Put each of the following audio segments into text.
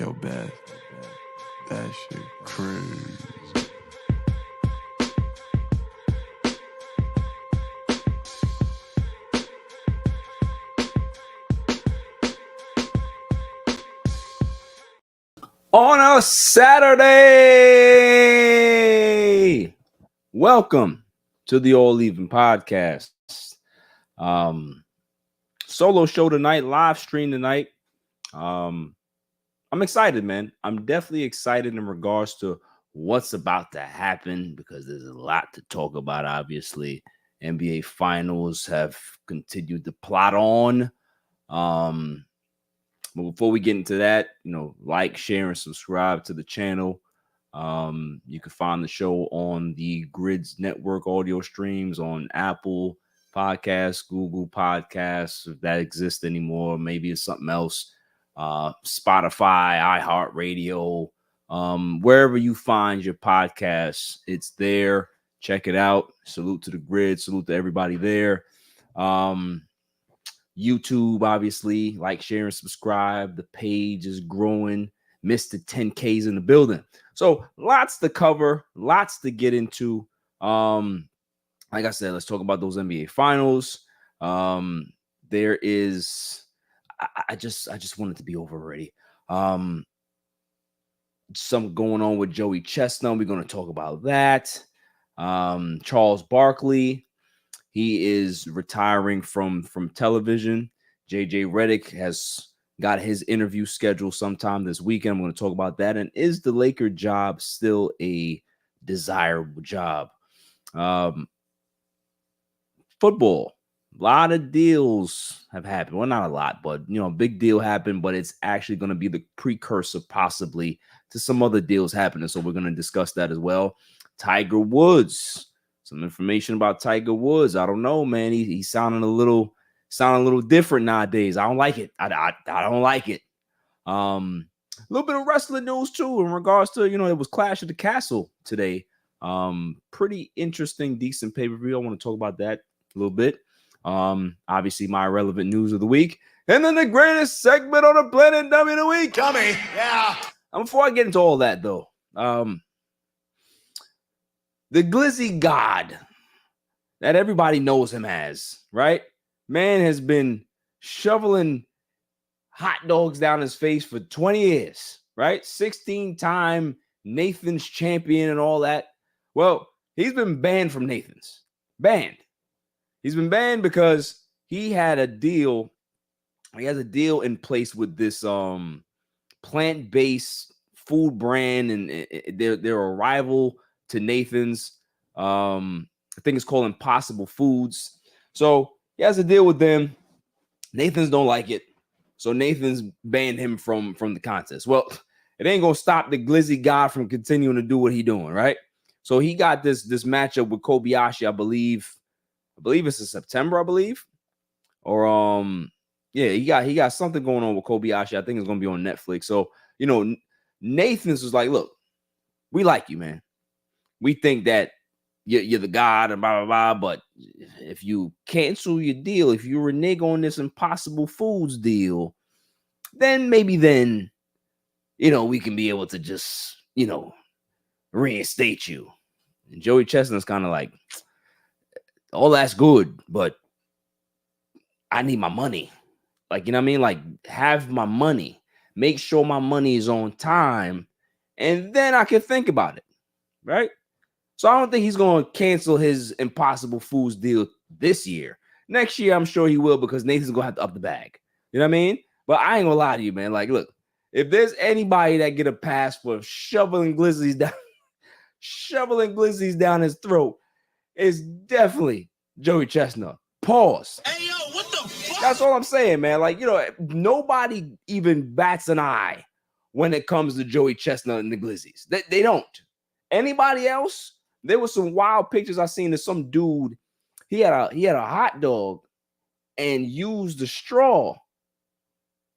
Yo, Beth, that shit crazy. On a Saturday, welcome to the All Even podcast. Solo show tonight, live stream tonight. I'm excited, man. I'm definitely excited in regards to what's about to happen because there's a lot to talk about. Obviously, NBA Finals have continued to plot on. But before we get into that, like, share, and subscribe to the channel. You can find the show on the Grids Network audio streams on Apple Podcasts, Google Podcasts, if that exists anymore. Maybe it's something else. Spotify, iHeartRadio, wherever you find your podcasts, it's there. Check it out. Salute to the Grid. Salute to everybody there. YouTube, obviously, like, share, and subscribe. The page is growing. Missed the 10Ks in the building. So lots to cover, lots to get into. Like I said, let's talk about those NBA Finals. There is, I just want it to be over already. Some going on with Joey Chestnut. We're going to talk about that. Charles Barkley, he is retiring from television. JJ Redick has got his interview scheduled sometime this weekend. I'm going to talk about that. And is the Laker job still a desirable job? Football, a lot of deals have happened. Well, not a lot, but a big deal happened, but it's actually going to be the precursor possibly to some other deals happening. So we're going to discuss that as well. Tiger Woods, some information about Tiger Woods. I don't know, man. He's sounding a little different nowadays. I don't like it. I don't like it. A little bit of wrestling news too in regards to, it was Clash of the Castle today. Pretty interesting, decent pay-per-view. I want to talk about that a little bit. Obviously my irrelevant news of the week, and then the greatest segment on the planet, dummy of the week. Dummy, yeah. Before I get into all that though, the Glizzy God that everybody knows him as, right? Man has been shoveling hot dogs down his face for 20 years, right? 16-time Nathan's champion and all that. Well, he's been banned from Nathan's. Banned. He's been banned because he had a deal. He has a deal in place with this plant-based food brand, and they're a rival to Nathan's. I think it's called Impossible Foods. So he has a deal with them. Nathan's don't like it, so Nathan's banned him from the contest. Well, it ain't gonna stop the Glizzy guy from continuing to do what he doing, right? So he got this matchup with Kobayashi, I believe it's in September, I believe. Or yeah, he got something going on with Kobayashi. I think it's gonna be on Netflix. So Nathan's was like, look, we like you, man. We think that you're the god and blah blah blah. But if you cancel your deal, if you renege on this Impossible Foods deal, then maybe we can be able to just reinstate you. And Joey Chestnut's kind of like, all that's good, but I need my money. Like, you know what I mean? Like, have my money. Make sure my money is on time, and then I can think about it, right? So I don't think he's going to cancel his Impossible Foods deal this year. Next year, I'm sure he will, because Nathan's going to have to up the bag. You know what I mean? But I ain't going to lie to you, man. Like, look, if there's anybody that get a pass for shoveling glizzies down his throat, it's definitely Joey Chestnut. Pause. Hey, yo, what the fuck? That's all I'm saying, man. Like, nobody even bats an eye when it comes to Joey Chestnut and the Glizzies. They don't. Anybody else? There was some wild pictures I seen of some dude. He had a hot dog and used the straw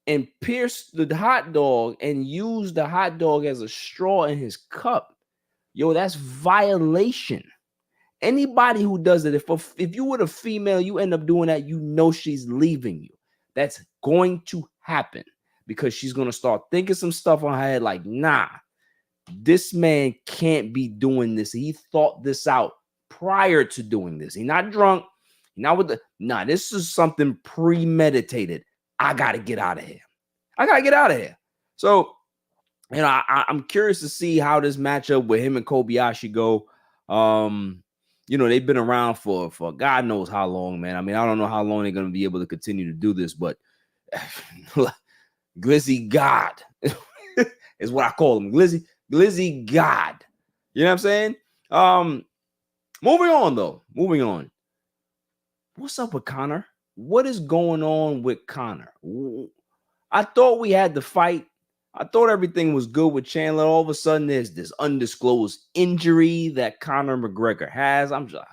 and pierced the hot dog and used the hot dog as a straw in his cup. Yo, that's violation. Anybody who does it, if you were a female, you end up doing that, she's leaving you. That's going to happen. because she's going to start thinking some stuff on her head like, nah, this man can't be doing this. He thought this out prior to doing this. He's not drunk. He's not with the, nah, this is something premeditated. I got to get out of here. I got to get out of here. So, you know, I'm curious to see how this matchup with him and Kobayashi go. You know, they've been around for God knows how long, man. I mean, I don't know how long they're going to be able to continue to do this, but Glizzy God is what I call him. Glizzy God. You know what I'm saying? Moving on, though. Moving on. What's up with Conor? What is going on with Conor? I thought we had the fight. I thought everything was good with Chandler. All of a sudden, there's this undisclosed injury that Conor McGregor has. I'm just,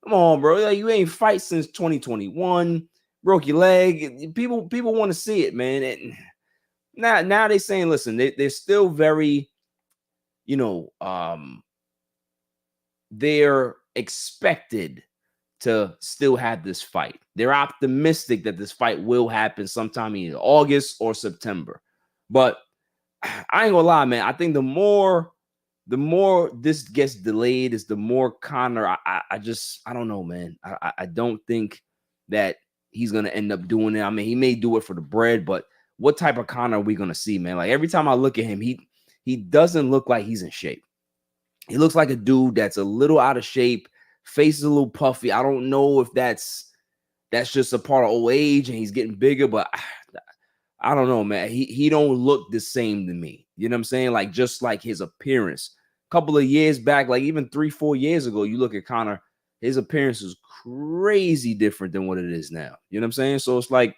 come on, bro. You ain't fight since 2021. Broke your leg. People want to see it, man. And now they're saying, listen, they're still very, you know, they're expected to still have this fight. They're optimistic that this fight will happen sometime in August or September. But I ain't gonna lie, man. I think the more this gets delayed is the more Conor. I don't know, man. I don't think that he's gonna end up doing it. I mean, he may do it for the bread, but what type of Conor are we gonna see, man? Like every time I look at him, he doesn't look like he's in shape. He looks like a dude that's a little out of shape, face is a little puffy. I don't know if that's just a part of old age and he's getting bigger, but I don't know, man. He don't look the same to me. You know what I'm saying? Like just like his appearance. A couple of years back, like even 3-4 years ago, you look at Conor, his appearance is crazy different than what it is now. You know what I'm saying? So it's like,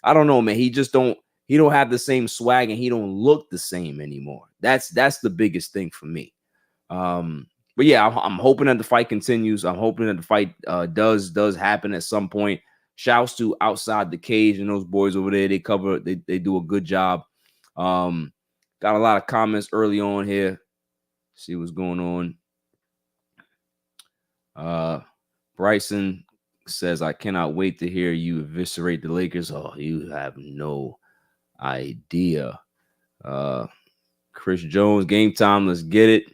I don't know, man. He don't have the same swag and he don't look the same anymore. That's the biggest thing for me. But yeah, I'm hoping that the fight continues. I'm hoping that the fight does happen at some point. Shouts to Outside the Cage and those boys over there. They do a good job. Got a lot of comments early on here. See what's going on. Bryson says, I cannot wait to hear you eviscerate the Lakers. Oh, you have no idea. Chris Jones, game time. Let's get it.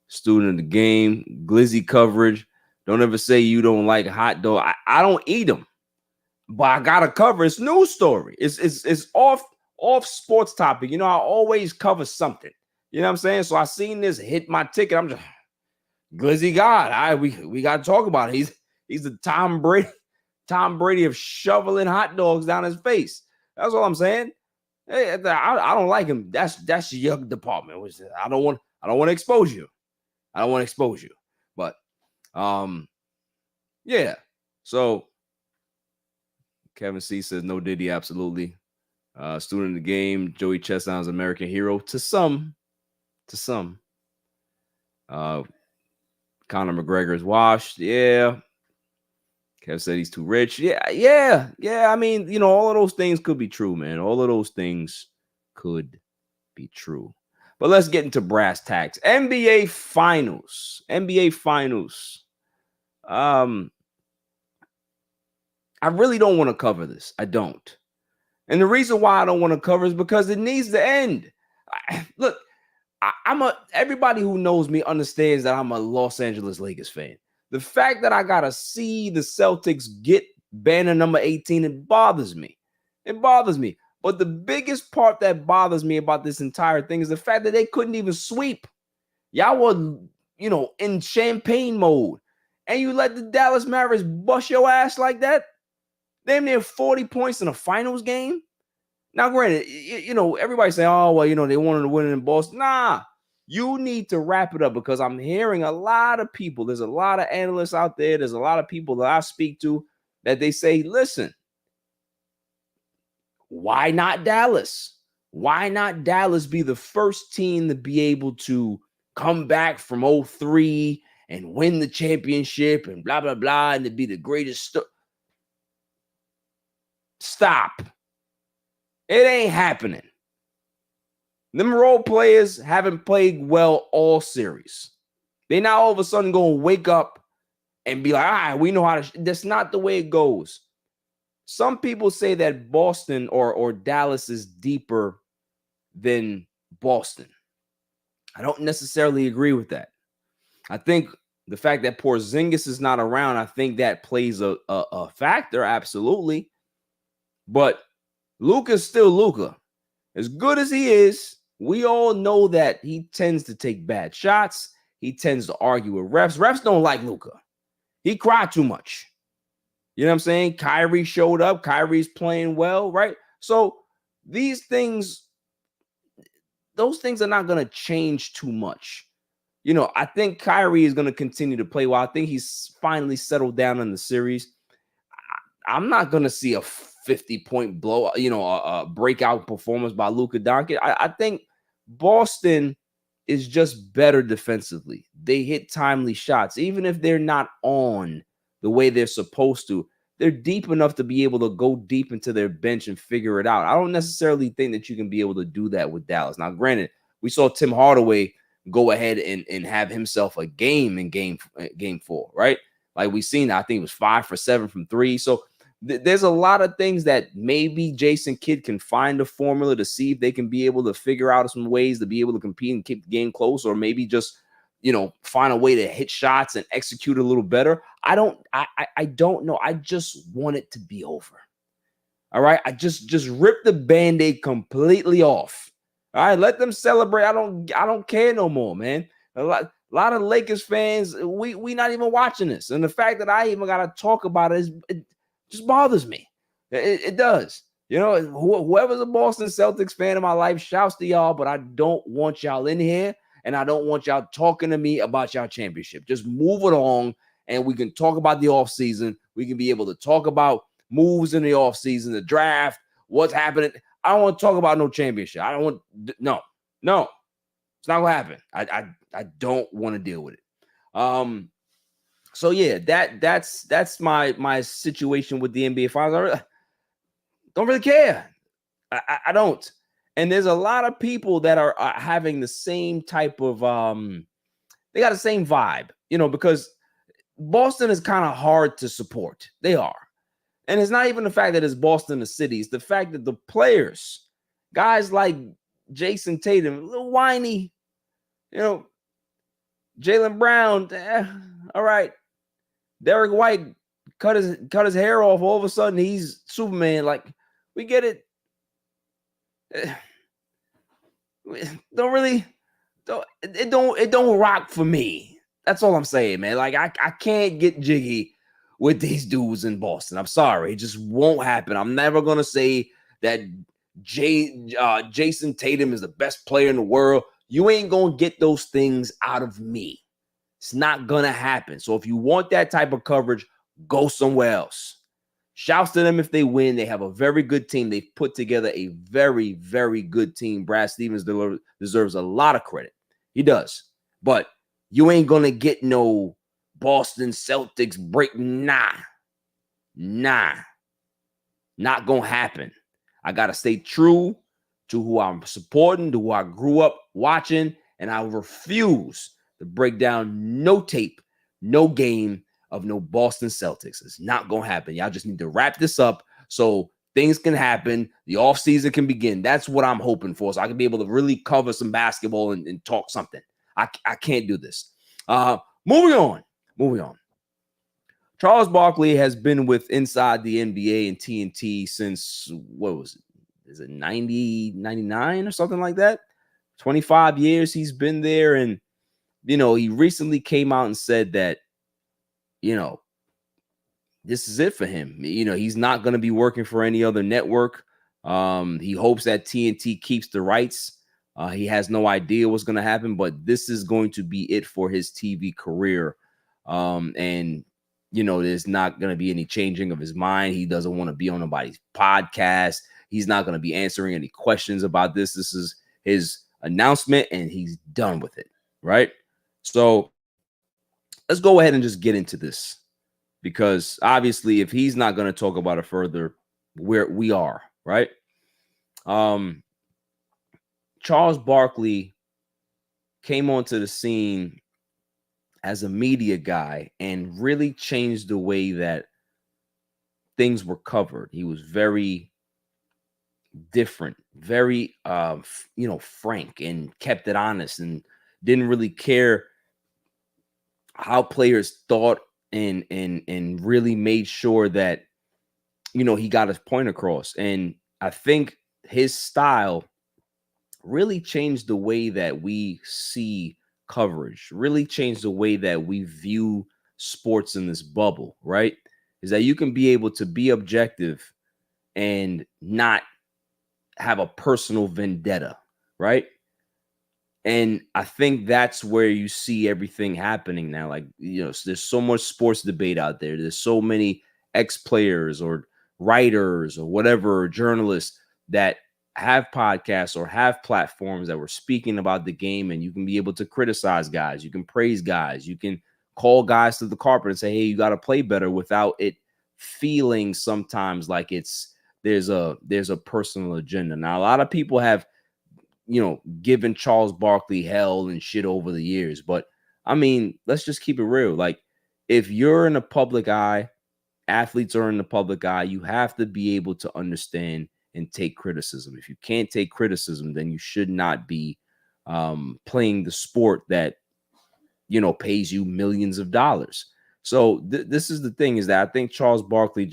Student of the game. Glizzy coverage. Don't ever say you don't like hot dog. I don't eat them. But I gotta cover. It's news story. It's off sports topic. You know, I always cover something. You know what I'm saying? So I seen this hit my ticket. I'm just Glizzy God. We gotta talk about it. He's the Tom Brady of shoveling hot dogs down his face. That's all I'm saying. Hey, I don't like him. That's your department. I don't want to expose you. I don't want to expose you. But yeah. So Kevin C says no Diddy, absolutely. Student of the game, Joey Chestnut is American hero to some. Conor McGregor is washed. Yeah. Kev said he's too rich. Yeah. I mean, you know, all of those things could be true, man. All of those things could be true. But let's get into brass tacks. NBA Finals. I really don't want to cover this. I don't. And the reason why I don't want to cover is because it needs to end. Look, everybody who knows me understands that I'm a Los Angeles Lakers fan. The fact that I got to see the Celtics get banner number 18, it bothers me. But the biggest part that bothers me about this entire thing is the fact that they couldn't even sweep. Y'all were, you know, in champagne mode. And you let the Dallas Mavericks bust your ass like that? Damn near 40 points in a finals game? Now, granted, you know, everybody say, oh, well, you know, they wanted to win in Boston. Nah, you need to wrap it up because I'm hearing a lot of people. There's a lot of analysts out there. There's a lot of people that I speak to that they say, listen, why not Dallas? Why not Dallas be the first team to be able to come back from 03 and win the championship and blah, blah, blah, and to be the greatest? Stop. It ain't happening. Them role players haven't played well all series. They now all of a sudden going to wake up and be like, all right, we know how to. That's not the way it goes. some people say that Boston or Dallas is deeper than Boston. I don't necessarily agree with that. I think the fact that Porzingis is not around, I think that plays a factor, absolutely. But Luka's still Luka. As good as he is, we all know that he tends to take bad shots. He tends to argue with refs. Refs don't like Luka. He cried too much. You know what I'm saying? Kyrie showed up. Kyrie's playing well, right? So these things, those things are not going to change too much. You know, I think Kyrie is going to continue to play well. I think he's finally settled down in the series. I'm not going to see a 50-point blow, a breakout performance by Luka Doncic. I think Boston is just better defensively. They hit timely shots, even if they're not on the way they're supposed to. They're deep enough to be able to go deep into their bench and figure it out. I don't necessarily think that you can be able to do that with Dallas. Now, granted, we saw Tim Hardaway go ahead and have himself a game in game 4, right? Like we seen, I think it was 5 for 7 from 3. So there's a lot of things that maybe Jason Kidd can find a formula to see if they can be able to figure out some ways to be able to compete and keep the game close, or maybe just, find a way to hit shots and execute a little better. I don't know. I just want it to be over. All right. I just rip the Band-Aid completely off. All right. Let them celebrate. I don't care no more, man. A lot of Lakers fans, we not even watching this. And the fact that I even got to talk about it just bothers me. It does. Whoever's a Boston Celtics fan in my life, shouts to y'all, but I don't want y'all in here, and I don't want y'all talking to me about y'all championship. Just move it along, and we can talk about the offseason. We can be able to talk about moves in the offseason, the draft, what's happening. I don't want to talk about no championship. I don't want no. It's not gonna happen. I don't want to deal with it. So yeah, that's my situation with the NBA Finals. I don't really care. I don't. And there's a lot of people that are having the same type of they got the same vibe, because Boston is kind of hard to support. They are. And it's not even the fact that it's Boston, the city. It's the fact that the players, guys like Jason Tatum, a little whiny, Jaylen Brown, all right. Derek White cut his hair off. All of a sudden, he's Superman. Like, we get it. It don't rock for me. That's all I'm saying, man. Like, I can't get jiggy with these dudes in Boston. I'm sorry. It just won't happen. I'm never gonna say that Jason Tatum is the best player in the world. You ain't gonna get those things out of me. It's not gonna happen. So if you want that type of coverage, go somewhere else. Shouts to them if they win. They have a very good team. They've put together a very, very good team. Brad Stevens deserves a lot of credit. He does. But you ain't gonna get no Boston Celtics break. Nah. Not gonna happen. I gotta stay true to who I'm supporting, to who I grew up watching, and I refuse to break down no tape, no game of no Boston Celtics. It's not gonna happen. Y'all just need to wrap this up so things can happen. The offseason can begin. That's what I'm hoping for, so I can be able to really cover some basketball and talk something. I can't do this. Moving on. Charles Barkley has been with Inside the NBA and TNT since, what was it? Is it 90, 99 or something like that? 25 years he's been there. And, he recently came out and said that, this is it for him. He's not going to be working for any other network. He hopes that TNT keeps the rights. He has no idea what's going to happen, but this is going to be it for his TV career. And there's not going to be any changing of his mind. He doesn't want to be on nobody's podcast. He's not going to be answering any questions about this. This is his announcement, and he's done with it, right? So let's go ahead and just get into this, because obviously if he's not going to talk about it further, we are, right? Charles Barkley came onto the scene as a media guy and really changed the way that things were covered. He was very different, very frank, and kept it honest, and didn't really care how players thought, and really made sure that he got his point across. And I think his style really changed the way that we see coverage, really changed the way that we view sports in this bubble, right? Is that you can be able to be objective and not have a personal vendetta, right? And I think that's where you see everything happening now. Like, there's so much sports debate out there. There's so many ex-players or writers or whatever, or journalists that have podcasts or have platforms that were speaking about the game, and you can be able to criticize guys, you can praise guys, you can call guys to the carpet and say, hey, you got to play better, without it feeling sometimes like there's a personal agenda. Now, a lot of people have given Charles Barkley hell and shit over the years, but I mean, let's just keep it real. Like, if you're in the public eye, athletes are in the public eye, you have to be able to understand and take criticism. If you can't take criticism, then you should not be playing the sport that pays you millions of dollars. So this is the thing, is that I think Charles Barkley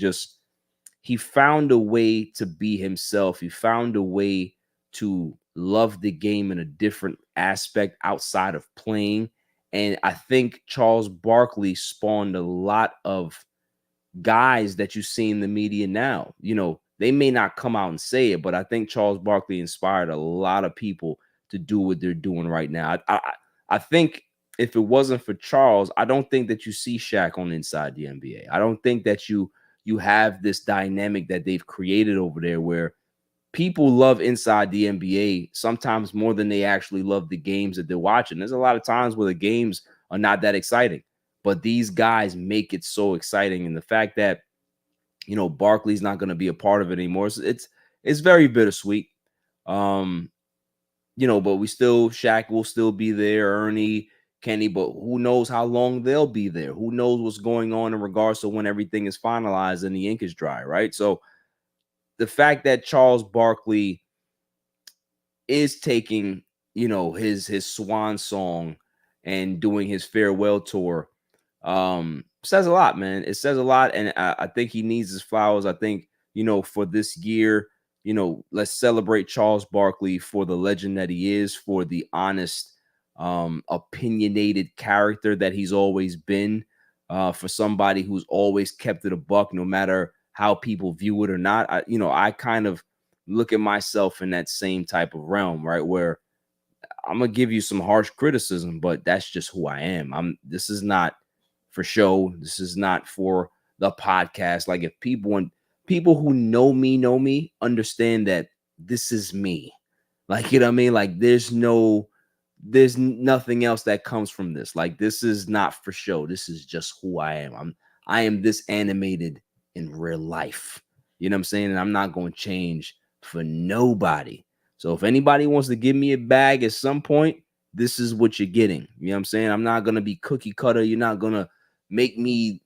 he found a way to be himself. He found a way to love the game in a different aspect outside of playing. And I think Charles Barkley spawned a lot of guys that you see in the media now. They may not come out and say it, but I think Charles Barkley inspired a lot of people to do what they're doing right now. I think if it wasn't for Charles, I don't think that you see Shaq on Inside the NBA. I don't think that you have this dynamic that they've created over there, where people love Inside the NBA sometimes more than they actually love the games that they're watching. There's a lot of times where the games are not that exciting, but these guys make it so exciting. And the fact that Barkley's not going to be a part of it anymore, it's very bittersweet. But Shaq will still be there, Ernie, Kenny, but who knows how long they'll be there? Who knows what's going on in regards to when everything is finalized and the ink is dry, right? So the fact that Charles Barkley is taking, his swan song and doing his farewell tour, says a lot, man. It says a lot, and I think he needs his flowers. I think, for this year, let's celebrate Charles Barkley for the legend that he is, for the honest, opinionated character that he's always been, for somebody who's always kept it a buck, no matter how people view it or not. I kind of look at myself in that same type of realm, right? Where I'm going to give you some harsh criticism, but that's just who I am. This is not for show. This is not for the podcast. Like, if people who know me understand that this is me. Like, you know what I mean? Like, there's nothing else that comes from this. Like, this is not for show. This is just who I am. I am this animated in real life. You know what I'm saying? And I'm not going to change for nobody. So if anybody wants to give me a bag at some point, this is what you're getting. You know what I'm saying? I'm not going to be cookie cutter. You're not going to make me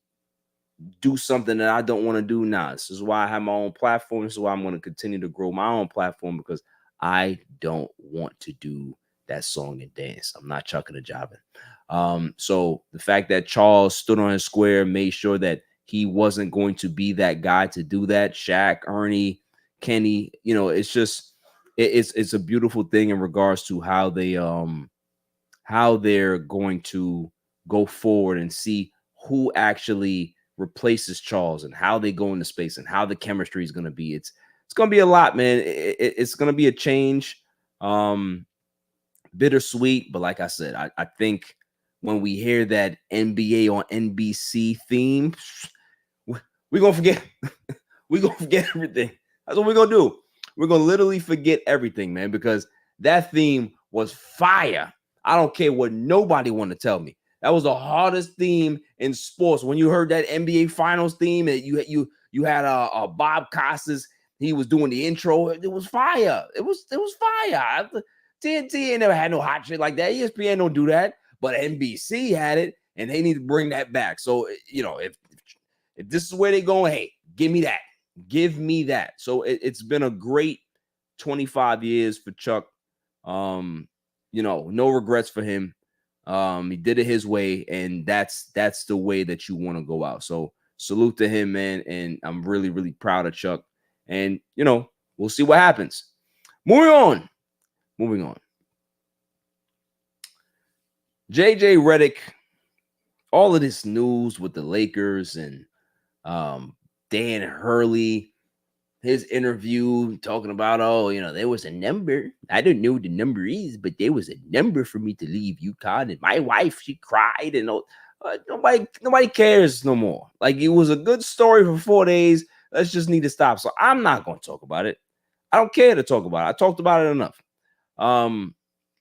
do something that I don't want to do now. This is why I have my own platform. This is why I'm going to continue to grow my own platform, because I don't want to do that song and dance. I'm not chucking and jiving. So the fact that Charles stood on his square, made sure that he wasn't going to be that guy to do that. Shaq, Ernie, Kenny, it's just, it's a beautiful thing in regards to how they're going to go forward and see who actually replaces Charles, and how they go into space, and how the chemistry is going to be. It's going to be a lot, man. It's going to be a change. Bittersweet, but like I said, I think when we hear that NBA on NBC theme, we're gonna forget. We're gonna forget everything. That's what we're gonna do. We're gonna literally forget everything, man, because that theme was fire. I don't care what nobody want to tell me. That was the hardest theme in sports. When you heard that NBA Finals theme, and you had Bob Costas, he was doing the intro. It was fire. It was fire. TNT ain't never had no hot shit like that. ESPN don't do that, but NBC had it, and they need to bring that back. So if this is where they're going, hey, Give me that. Give me that. So it's been a great 25 years for Chuck. No regrets for him. He did it his way, and that's the way that you want to go out. So salute to him, man. And I'm really, really proud of Chuck. And we'll see what happens. Moving on. JJ Redick, all of this news with the Lakers and Dan Hurley, his interview talking about, there was a number. I don't know what the number is, but there was a number for me to leave UConn. And my wife, she cried, and nobody cares no more. Like, it was a good story for 4 days. Let's just need to stop. So I'm not going to talk about it. I don't care to talk about it. I talked about it enough. But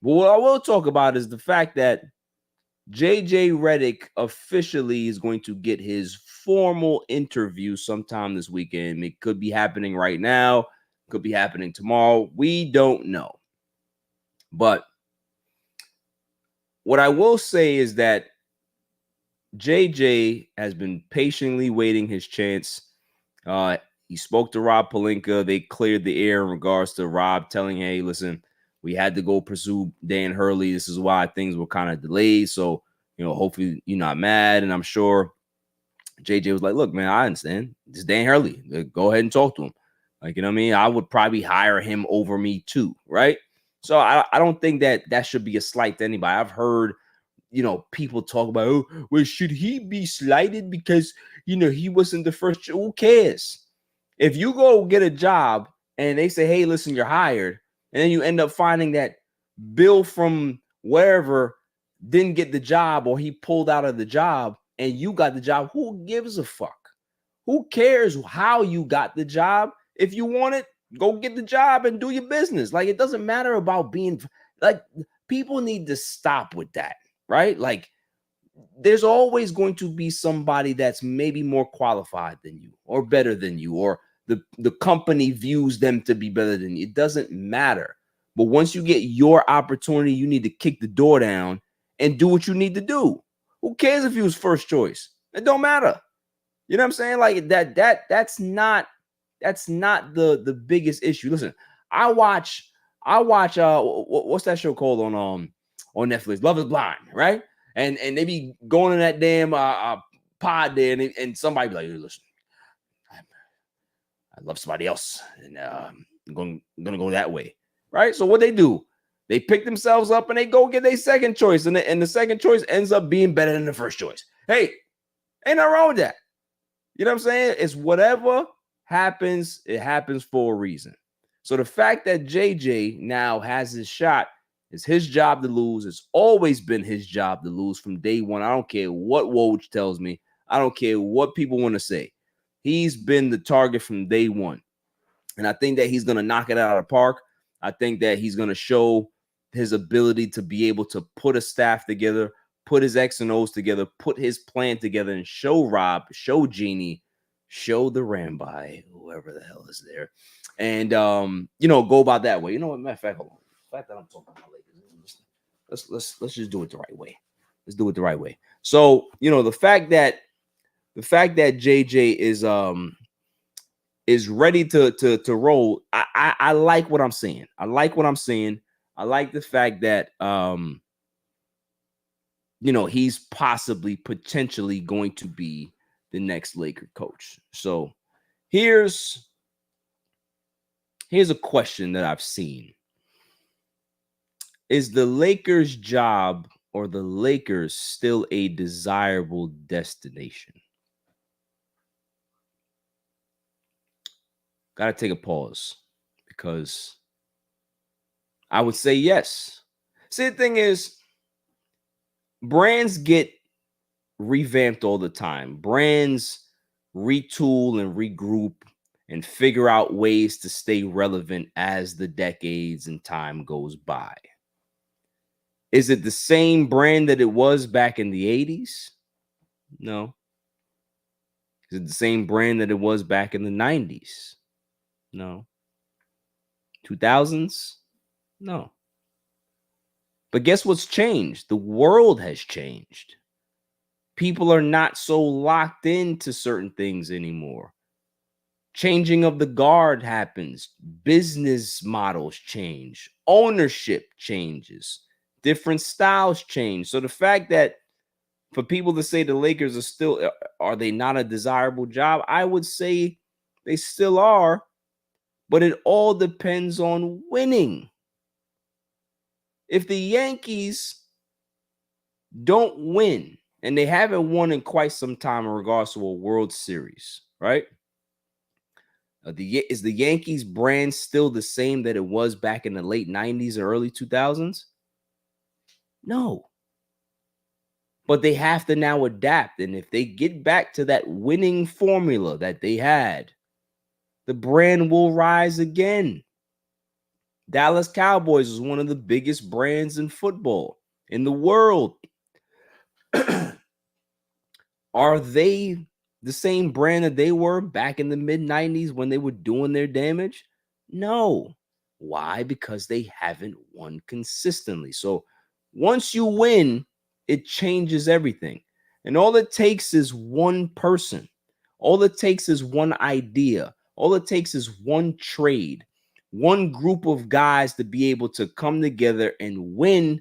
what I will talk about is the fact that JJ Redick officially is going to get his formal interview sometime this weekend. It could be happening right now, could be happening tomorrow. We don't know. But what I will say is that JJ has been patiently waiting his chance. He spoke to Rob Pelinka. They cleared the air in regards to Rob telling, hey, listen, we had to go pursue Dan Hurley. This is why things were kind of delayed. So, hopefully you're not mad. And I'm sure JJ was like, look, man, I understand. It's Dan Hurley. Go ahead and talk to him. Like, you know what I mean? I would probably hire him over me too, right? So I don't think that should be a slight to anybody. I've heard, people talk about, oh, well, should he be slighted because, he wasn't the first? Who cares? If you go get a job and they say, hey, listen, you're hired, and then you end up finding that Bill from wherever didn't get the job, or he pulled out of the job and you got the job, who gives a fuck? Who cares how you got the job? If you want it, go get the job and do your business. Like, it doesn't matter about being like, people need to stop with that, right? Like, there's always going to be somebody that's maybe more qualified than you or better than you, or the company views them to be better than you. It doesn't matter. But once you get your opportunity, you need to kick the door down and do what you need to do. Who cares if you was first choice? It don't matter. You know what I'm saying? Like, that's not the biggest issue. Listen, I watch what's that show called on Netflix? Love is Blind, right? And they be going in that damn pod there, and somebody be like, hey, listen, I love somebody else, and I'm gonna go that way, right? So what they do, they pick themselves up and they go get their second choice, and the second choice ends up being better than the first choice. Hey, ain't nothing wrong with that. You know what I'm saying? It's whatever happens, it happens for a reason. So the fact that JJ now has his shot, it's his job to lose. It's always been his job to lose from day one. I don't care what Woj tells me. I don't care what people want to say. He's been the target from day one. And I think that he's going to knock it out of the park. I think that he's going to show his ability to be able to put a staff together, put his X and O's together, put his plan together, and show Rob, show Jeannie, show the Rambi, whoever the hell is there, and go about that way. You know what? Matter of fact, hold on. The fact that I'm talking about Lakers, let's just do it the right way. Let's do it the right way. So the fact that JJ is ready to roll. I like what I'm seeing. I like what I'm seeing. I like the fact that he's potentially going to be the next Laker coach. So here's a question that I've seen. Is the Lakers' job or the Lakers still a desirable destination? Got to take a pause, because I would say yes. See, the thing is, brands get revamped all the time. Brands retool and regroup and figure out ways to stay relevant as the decades and time goes by. Is it the same brand that it was back in the 80s? No. Is it the same brand that it was back in the 90s? No. 2000s? No. But guess what's changed? The world has changed. People are not so locked into certain things anymore. Changing of the guard happens. Business models change. Ownership changes. Different styles change. So the fact that for people to say the Lakers are still, are they not a desirable job? I would say they still are, but it all depends on winning. If the Yankees don't win, and they haven't won in quite some time in regards to a World Series, right? Is the Yankees brand still the same that it was back in the late 90s or early 2000s? No. But they have to now adapt. And if they get back to that winning formula that they had, the brand will rise again. Dallas Cowboys is one of the biggest brands in football in the world. Are they the same brand that they were back in the mid-90s when they were doing their damage? No. Why? Because they haven't won consistently. So once you win, it changes everything. And all it takes is one person. All it takes is one idea. All it takes is one trade, one group of guys to be able to come together and win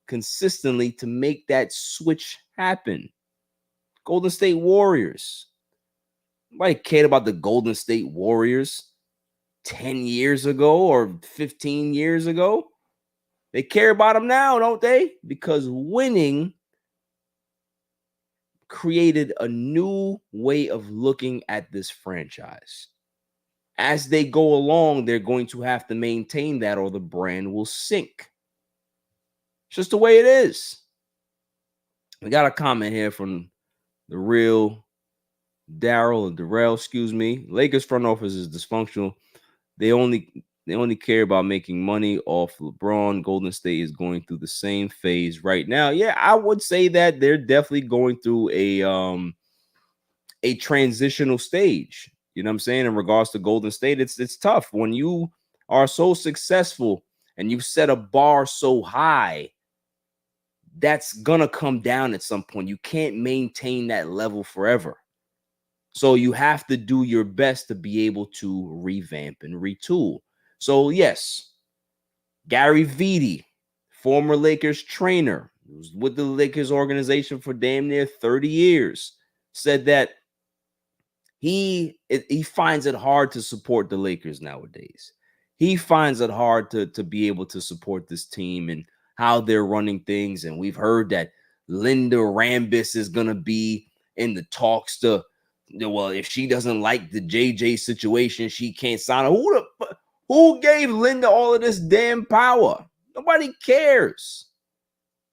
consistently to make that switch happen. Golden State Warriors. Nobody cared about the Golden State Warriors 10 years ago or 15 years ago. They care about them now, don't they? Because winning created a new way of looking at this franchise. As they go along, they're going to have to maintain that or the brand will sink. It's just the way it is. We got a comment here from the real Darrell excuse me. Lakers front office is dysfunctional. They only care about making money off LeBron. Golden State is going through the same phase right now. Yeah, I would say that they're definitely going through a transitional stage. You know what I'm saying? In regards to Golden State, it's tough when you are so successful and you set a bar so high. That's gonna come down at some point. You can't maintain that level forever. So you have to do your best to be able to revamp and retool. So yes, Gary Vitti, former Lakers trainer, was with the Lakers organization for damn near 30 years, said that he finds it hard to support the Lakers nowadays. He finds it hard to be able to support this team and how they're running things. And we've heard that Linda Rambis is going to be in the talks to, well, if she doesn't like the JJ situation, she can't sign her. Who gave Linda all of this damn power? Nobody cares.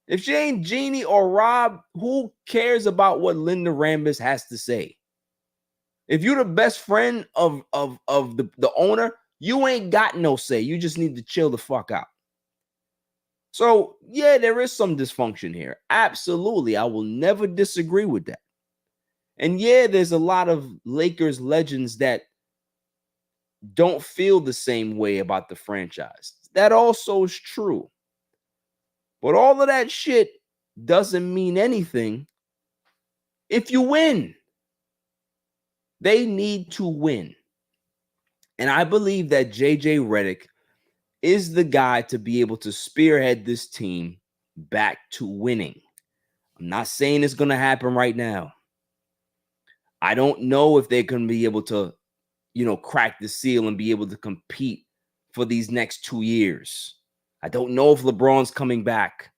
If she ain't Jeannie or Rob, who cares about what Linda Rambis has to say? If you're the best friend of the owner, you ain't got no say. You just need to chill the fuck out. So, yeah, there is some dysfunction here. Absolutely. I will never disagree with that. And yeah, there's a lot of Lakers legends that don't feel the same way about the franchise. That also is true. But all of that shit doesn't mean anything if you win. They need to win. And I believe that JJ Redick is the guy to be able to spearhead this team back to winning. I'm not saying it's going to happen right now. I don't know if they're going to be able to, crack the seal and be able to compete for these next 2 years. I don't know if LeBron's coming back.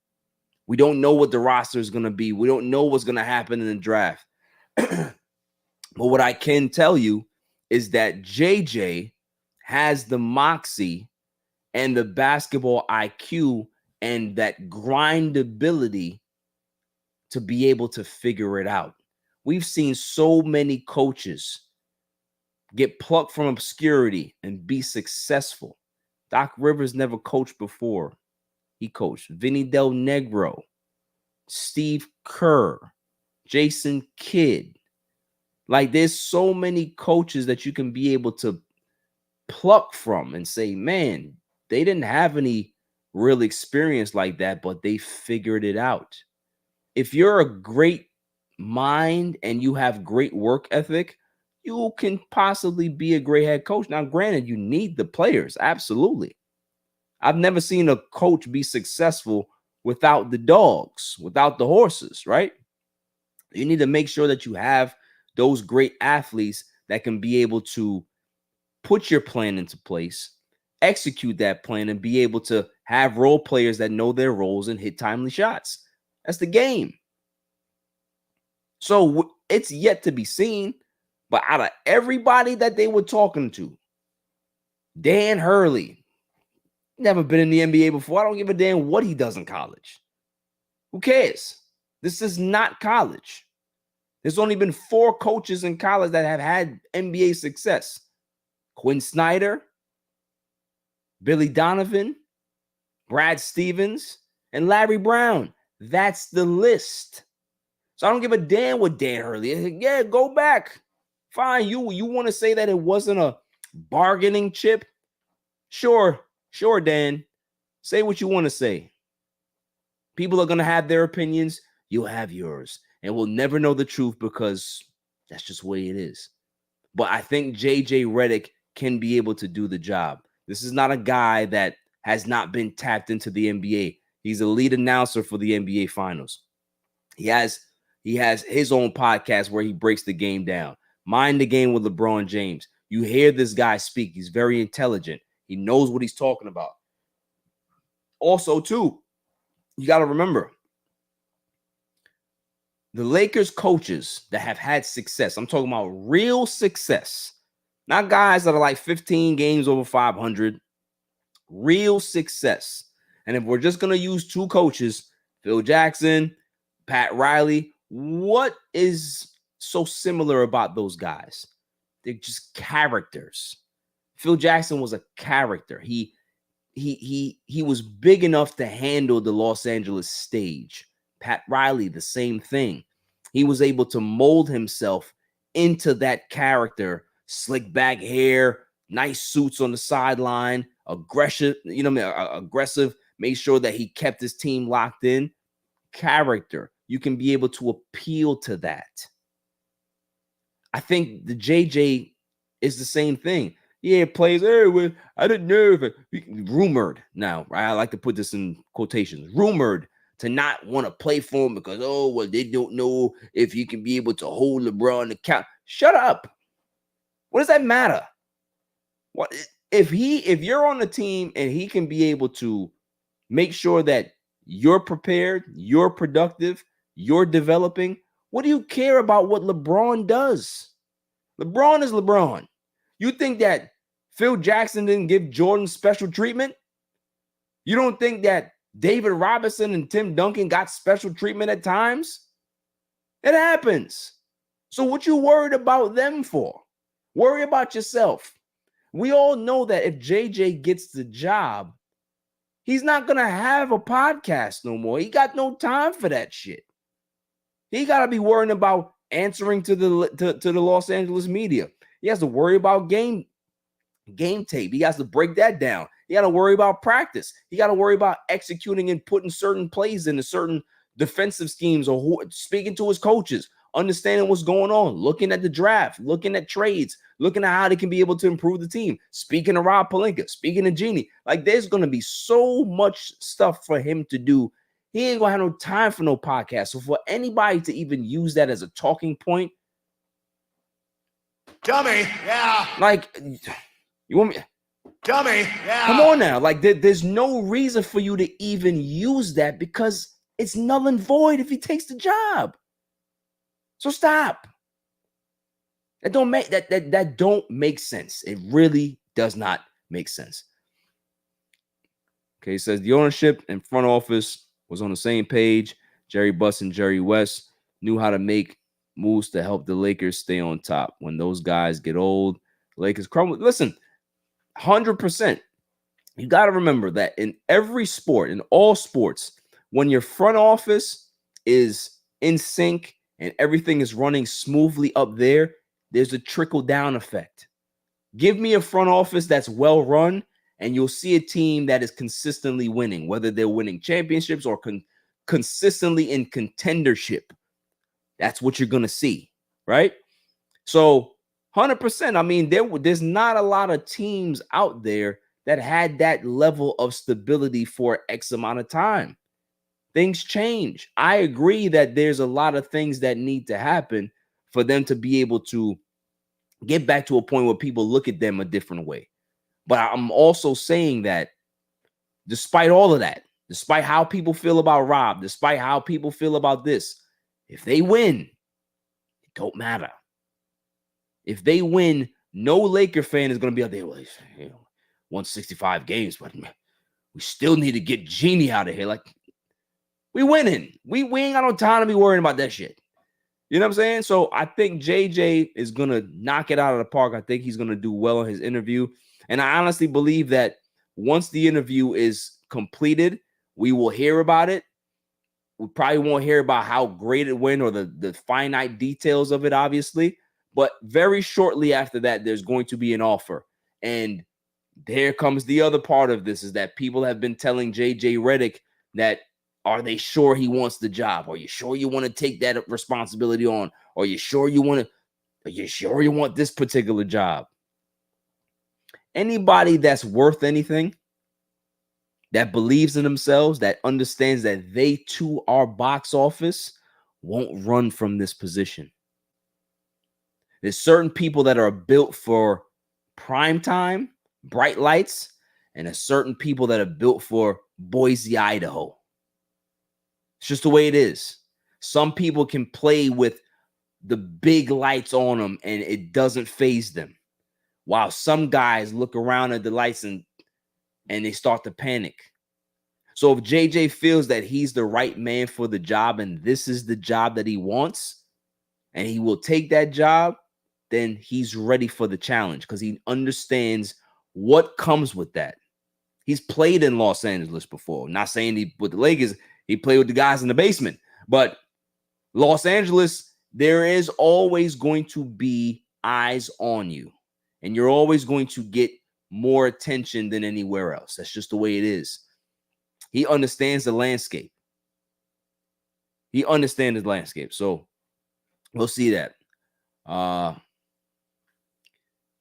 We don't know what the roster is going to be. We don't know what's going to happen in the draft. But what I can tell you is that JJ has the moxie and the basketball IQ and that grindability to be able to figure it out. We've seen so many coaches get plucked from obscurity and be successful. Doc Rivers never coached before. He coached Vinny Del Negro, Steve Kerr, Jason Kidd. Like, there's so many coaches that you can be able to pluck from and say, man, they didn't have any real experience like that, but they figured it out. If you're a great mind and you have great work ethic, you can possibly be a great head coach. Now, granted, you need the players. Absolutely. I've never seen a coach be successful without the dogs, without the horses, right? You need to make sure that you have those great athletes that can be able to put your plan into place, execute that plan, and be able to have role players that know their roles and hit timely shots. That's the game. So it's yet to be seen, but out of everybody that they were talking to, Dan Hurley, never been in the NBA before. I don't give a damn what he does in college. Who cares? This is not college. There's only been 4 coaches in college that have had NBA success. Quinn Snyder, Billy Donovan, Brad Stevens, and Larry Brown. That's the list. So I don't give a damn what Dan Hurley is. Yeah, go back. Fine. You want to say that it wasn't a bargaining chip? Sure, Dan. Say what you want to say. People are going to have their opinions. You'll have yours. And we'll never know the truth because that's just the way it is. But I think JJ Redick can be able to do the job. This is not a guy that has not been tapped into the NBA. He's a lead announcer for the NBA Finals. He has his own podcast where he breaks the game down. Mind the Game with LeBron James. You hear this guy speak. He's very intelligent. He knows what he's talking about. Also, too, you got to remember, the Lakers coaches that have had success, I'm talking about real success, not guys that are like 15 games over 500, real success. And if we're just going to use 2 coaches, Phil Jackson, Pat Riley, what is so similar about those guys? They're just characters. Phil Jackson was a character. He was big enough to handle the Los Angeles stage. Pat Riley, the same thing. He was able to mold himself into that character. Slick back hair, nice suits on the sideline, aggressive, aggressive, made sure that he kept his team locked in. Character. You can be able to appeal to that. I think the JJ is the same thing. Yeah, it plays. Hey, well, I didn't know if it rumored. Now, I like to put this in quotations. Rumored to not want to play for him because they don't know if he can be able to hold LeBron account. Shut up. What does that matter? What if you're on the team and he can be able to make sure that you're prepared, you're productive, you're developing? What do you care about what LeBron does? LeBron is LeBron. You think that Phil Jackson didn't give Jordan special treatment? You don't think that David Robinson and Tim Duncan got special treatment at times? It happens. So what you worried about them for? Worry about yourself. We all know that if JJ gets the job, he's not going to have a podcast no more. He got no time for that shit. He got to be worrying about answering to the Los Angeles media. He has to worry about game tape. He has to break that down. He got to worry about practice. He got to worry about executing and putting certain plays into certain defensive schemes or speaking to his coaches, understanding what's going on, looking at the draft, looking at trades, looking at how they can be able to improve the team, speaking to Rob Pelinka, speaking to Jeannie. Like, there's going to be so much stuff for him to do. He ain't going to have no time for no podcast. So for anybody to even use that as a talking point, Dummy, yeah. like, you want me? Dummy, yeah. Come on now. Like, there's no reason for you to even use that because it's null and void if he takes the job. So stop. That don't make sense. It really does not make sense. Okay, it says the ownership and front office was on the same page. Jerry Buss and Jerry West knew how to make moves to help the Lakers stay on top. When those guys get old, Lakers crumble. Listen, 100%. You got to remember that in every sport, in all sports, when your front office is in sync and everything is running smoothly up there, there's a trickle-down effect. Give me a front office that's well-run, and you'll see a team that is consistently winning, whether they're winning championships or consistently in contendership. That's what you're going to see, right? So 100%. I mean, there's not a lot of teams out there that had that level of stability for X amount of time. Things change. I agree that there's a lot of things that need to happen for them to be able to get back to a point where people look at them a different way. But I'm also saying that despite all of that, despite how people feel about Rob, despite how people feel about this, if they win, it don't matter. If they win, no Laker fan is going to be out there, well, 165 games, but we still need to get Genie out of here. Like, we winning. We ain't got no time to be worrying about that shit. You know what I'm saying? So I think JJ is going to knock it out of the park. I think he's going to do well in his interview. And I honestly believe that once the interview is completed, we will hear about it. We probably won't hear about how great it went or the finite details of it, obviously. But very shortly after that, there's going to be an offer. And there comes the other part of this, is that people have been telling JJ Redick that, are they sure he wants the job? Are you sure you want to take that responsibility on? Are you sure you want this particular job? Anybody that's worth anything, that believes in themselves, that understands that they too are box office, won't run from this position. There's certain people that are built for prime time, bright lights, and there's certain people that are built for Boise, Idaho. It's just the way it is. Some people can play with the big lights on them and it doesn't faze them, while some guys look around at the lights and they start to panic. So if JJ feels that he's the right man for the job and this is the job that he wants and he will take that job, then he's ready for the challenge because he understands what comes with that. He's played in Los Angeles before. Not saying he with the Lakers, he played with the guys in the basement, but Los Angeles, there is always going to be eyes on you, and you're always going to get more attention than anywhere else. That's just the way it is. He understands the landscape. He understands the landscape. So we'll see that.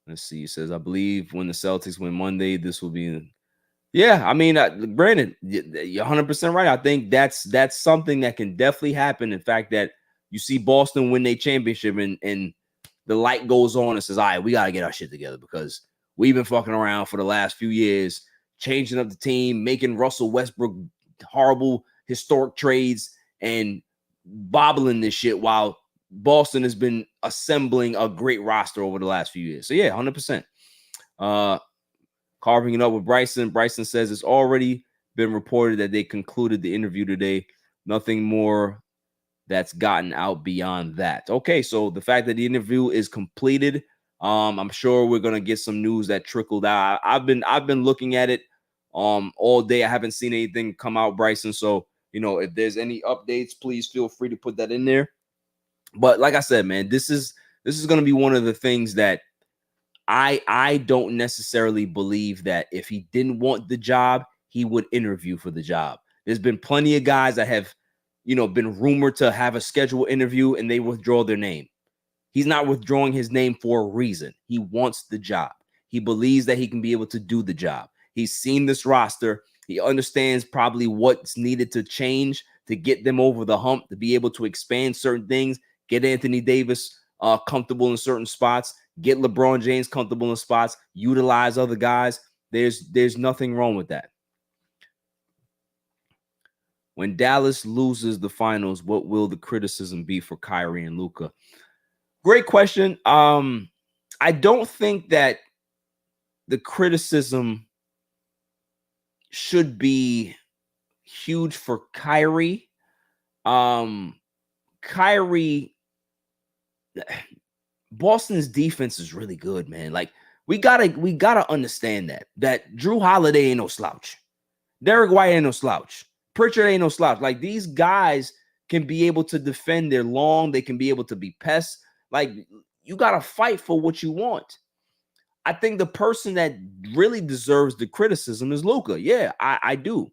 Let's see. He says, I believe when the Celtics win Monday, this will be. Yeah, I mean, Brandon, you're 100% right. I think that's something that can definitely happen. In fact, that you see Boston win their championship and the light goes on and says, all right, we got to get our shit together because we've been fucking around for the last few years, changing up the team, making Russell Westbrook horrible historic trades and bobbling this shit while Boston has been assembling a great roster over the last few years. So, yeah, 100%. Carving it up with Bryson. Bryson says it's already been reported that they concluded the interview today. Nothing more that's gotten out beyond that. Okay, so the fact that the interview is completed, I'm sure we're gonna get some news that trickled out. I've been looking at it all day. I haven't seen anything come out, Bryson. So if there's any updates, please feel free to put that in there. But like I said, man, this is gonna be one of the things that I don't necessarily believe that if he didn't want the job, he would interview for the job. There's been plenty of guys that have, been rumored to have a scheduled interview and they withdraw their name. He's not withdrawing his name for a reason. He wants the job. He believes that he can be able to do the job. He's seen this roster. He understands probably what's needed to change to get them over the hump, to be able to expand certain things, get Anthony Davis comfortable in certain spots, get LeBron James comfortable in spots, utilize other guys. There's nothing wrong with that. When Dallas loses the finals, what will the criticism be for Kyrie and Luka? Great question. I don't think that the criticism should be huge for Kyrie. Kyrie, Boston's defense is really good, man. Like we gotta understand that Drew Holiday ain't no slouch. Derek White ain't no slouch. Pritchard ain't no slouch. Like these guys can be able to defend their long. They can be able to be pests. Like you gotta fight for what you want. I think the person that really deserves the criticism is Luka. Yeah, I do.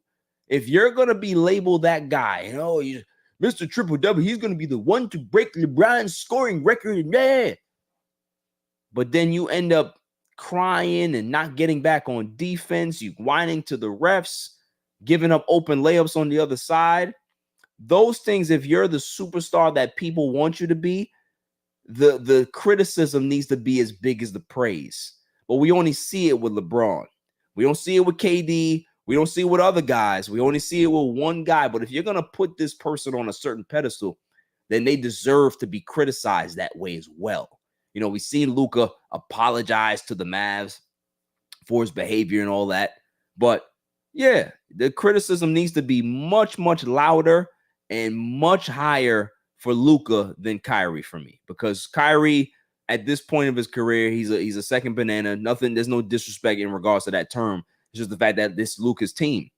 If you're gonna be labeled that guy, Mr. Triple W, he's gonna be the one to break LeBron's scoring record. Yeah. but then you end up crying and not getting back on defense. You whining to the refs, giving up open layups on the other side. Those things, if you're the superstar that people want you to be, the criticism needs to be as big as the praise. But we only see it with LeBron. We don't see it with KD. We don't see it with other guys. We only see it with one guy. But if you're going to put this person on a certain pedestal, then they deserve to be criticized that way as well. You know, we seen Luka apologize to the Mavs for his behavior and all that. But yeah, the criticism needs to be much, much louder and much higher for Luka than Kyrie for me. Because Kyrie, at this point of his career, he's a second banana. Nothing, there's no disrespect in regards to that term. It's just the fact that this Luka's team.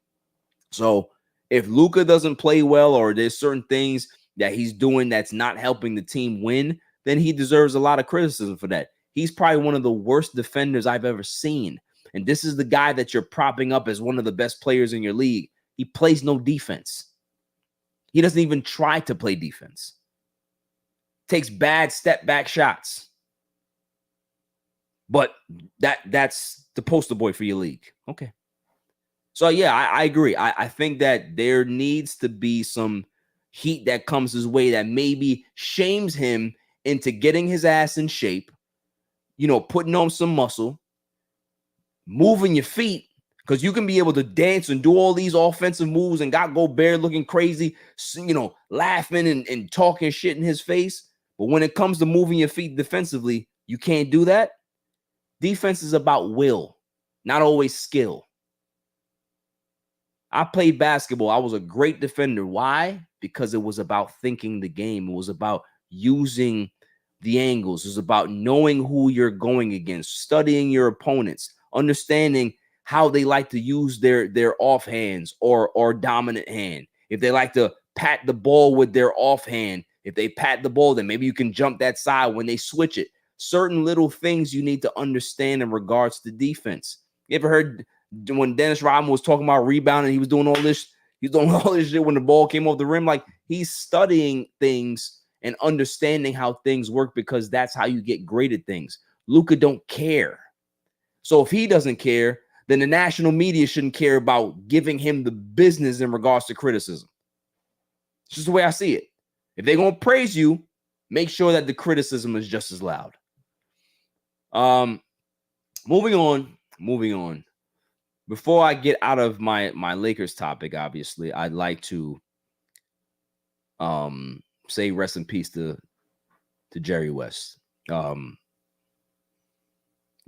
So if Luka doesn't play well, or there's certain things that he's doing that's not helping the team win, then he deserves a lot of criticism for that. He's probably one of the worst defenders I've ever seen. And this is the guy that you're propping up as one of the best players in your league. He plays no defense. He doesn't even try to play defense. Takes bad step back shots. But that's the poster boy for your league. Okay. So yeah, I agree. I think that there needs to be some heat that comes his way that maybe shames him into getting his ass in shape, you know, putting on some muscle, moving your feet, because you can be able to dance and do all these offensive moves and got Gobert looking crazy, you know, laughing and talking shit in his face. But when it comes to moving your feet defensively, you can't do that. Defense is about will, not always skill. I played basketball. I was a great defender. Why? Because it was about thinking the game. It was about using the angles. It was about knowing who you're going against, studying your opponents, understanding how they like to use their offhands or dominant hand. If they like to pat the ball with their offhand, if they pat the ball, then maybe you can jump that side when they switch it. Certain little things you need to understand in regards to defense. You ever heard when Dennis Rodman was talking about rebounding, he was doing all this shit when the ball came off the rim? Like, he's studying things and understanding how things work, because that's how you get great at things. Luka don't care. So if he doesn't care, then the national media shouldn't care about giving him the business in regards to criticism. It's just the way I see it. If they're going to praise you, make sure that the criticism is just as loud. Moving on. Before I get out of my Lakers topic, obviously, I'd like to say rest in peace to Jerry West.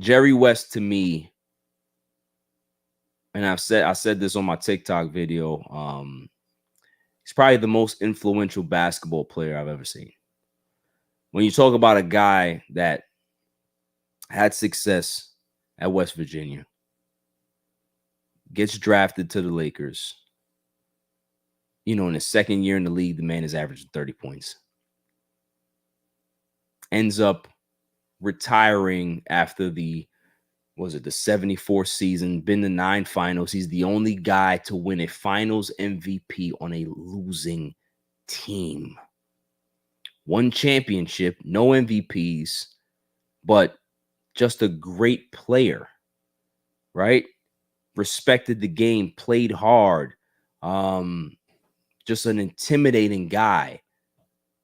Jerry West, to me, and I said this on my TikTok video, he's probably the most influential basketball player I've ever seen. When you talk about a guy that had success at West Virginia, gets drafted to the Lakers, you know, in his second year in the league, the man is averaging 30 points. Ends up retiring after the 74 season, been to 9 finals. He's the only guy to win a finals MVP on a losing team. 1 championship, no MVPs, but just a great player, right? Respected the game, played hard, just an intimidating guy.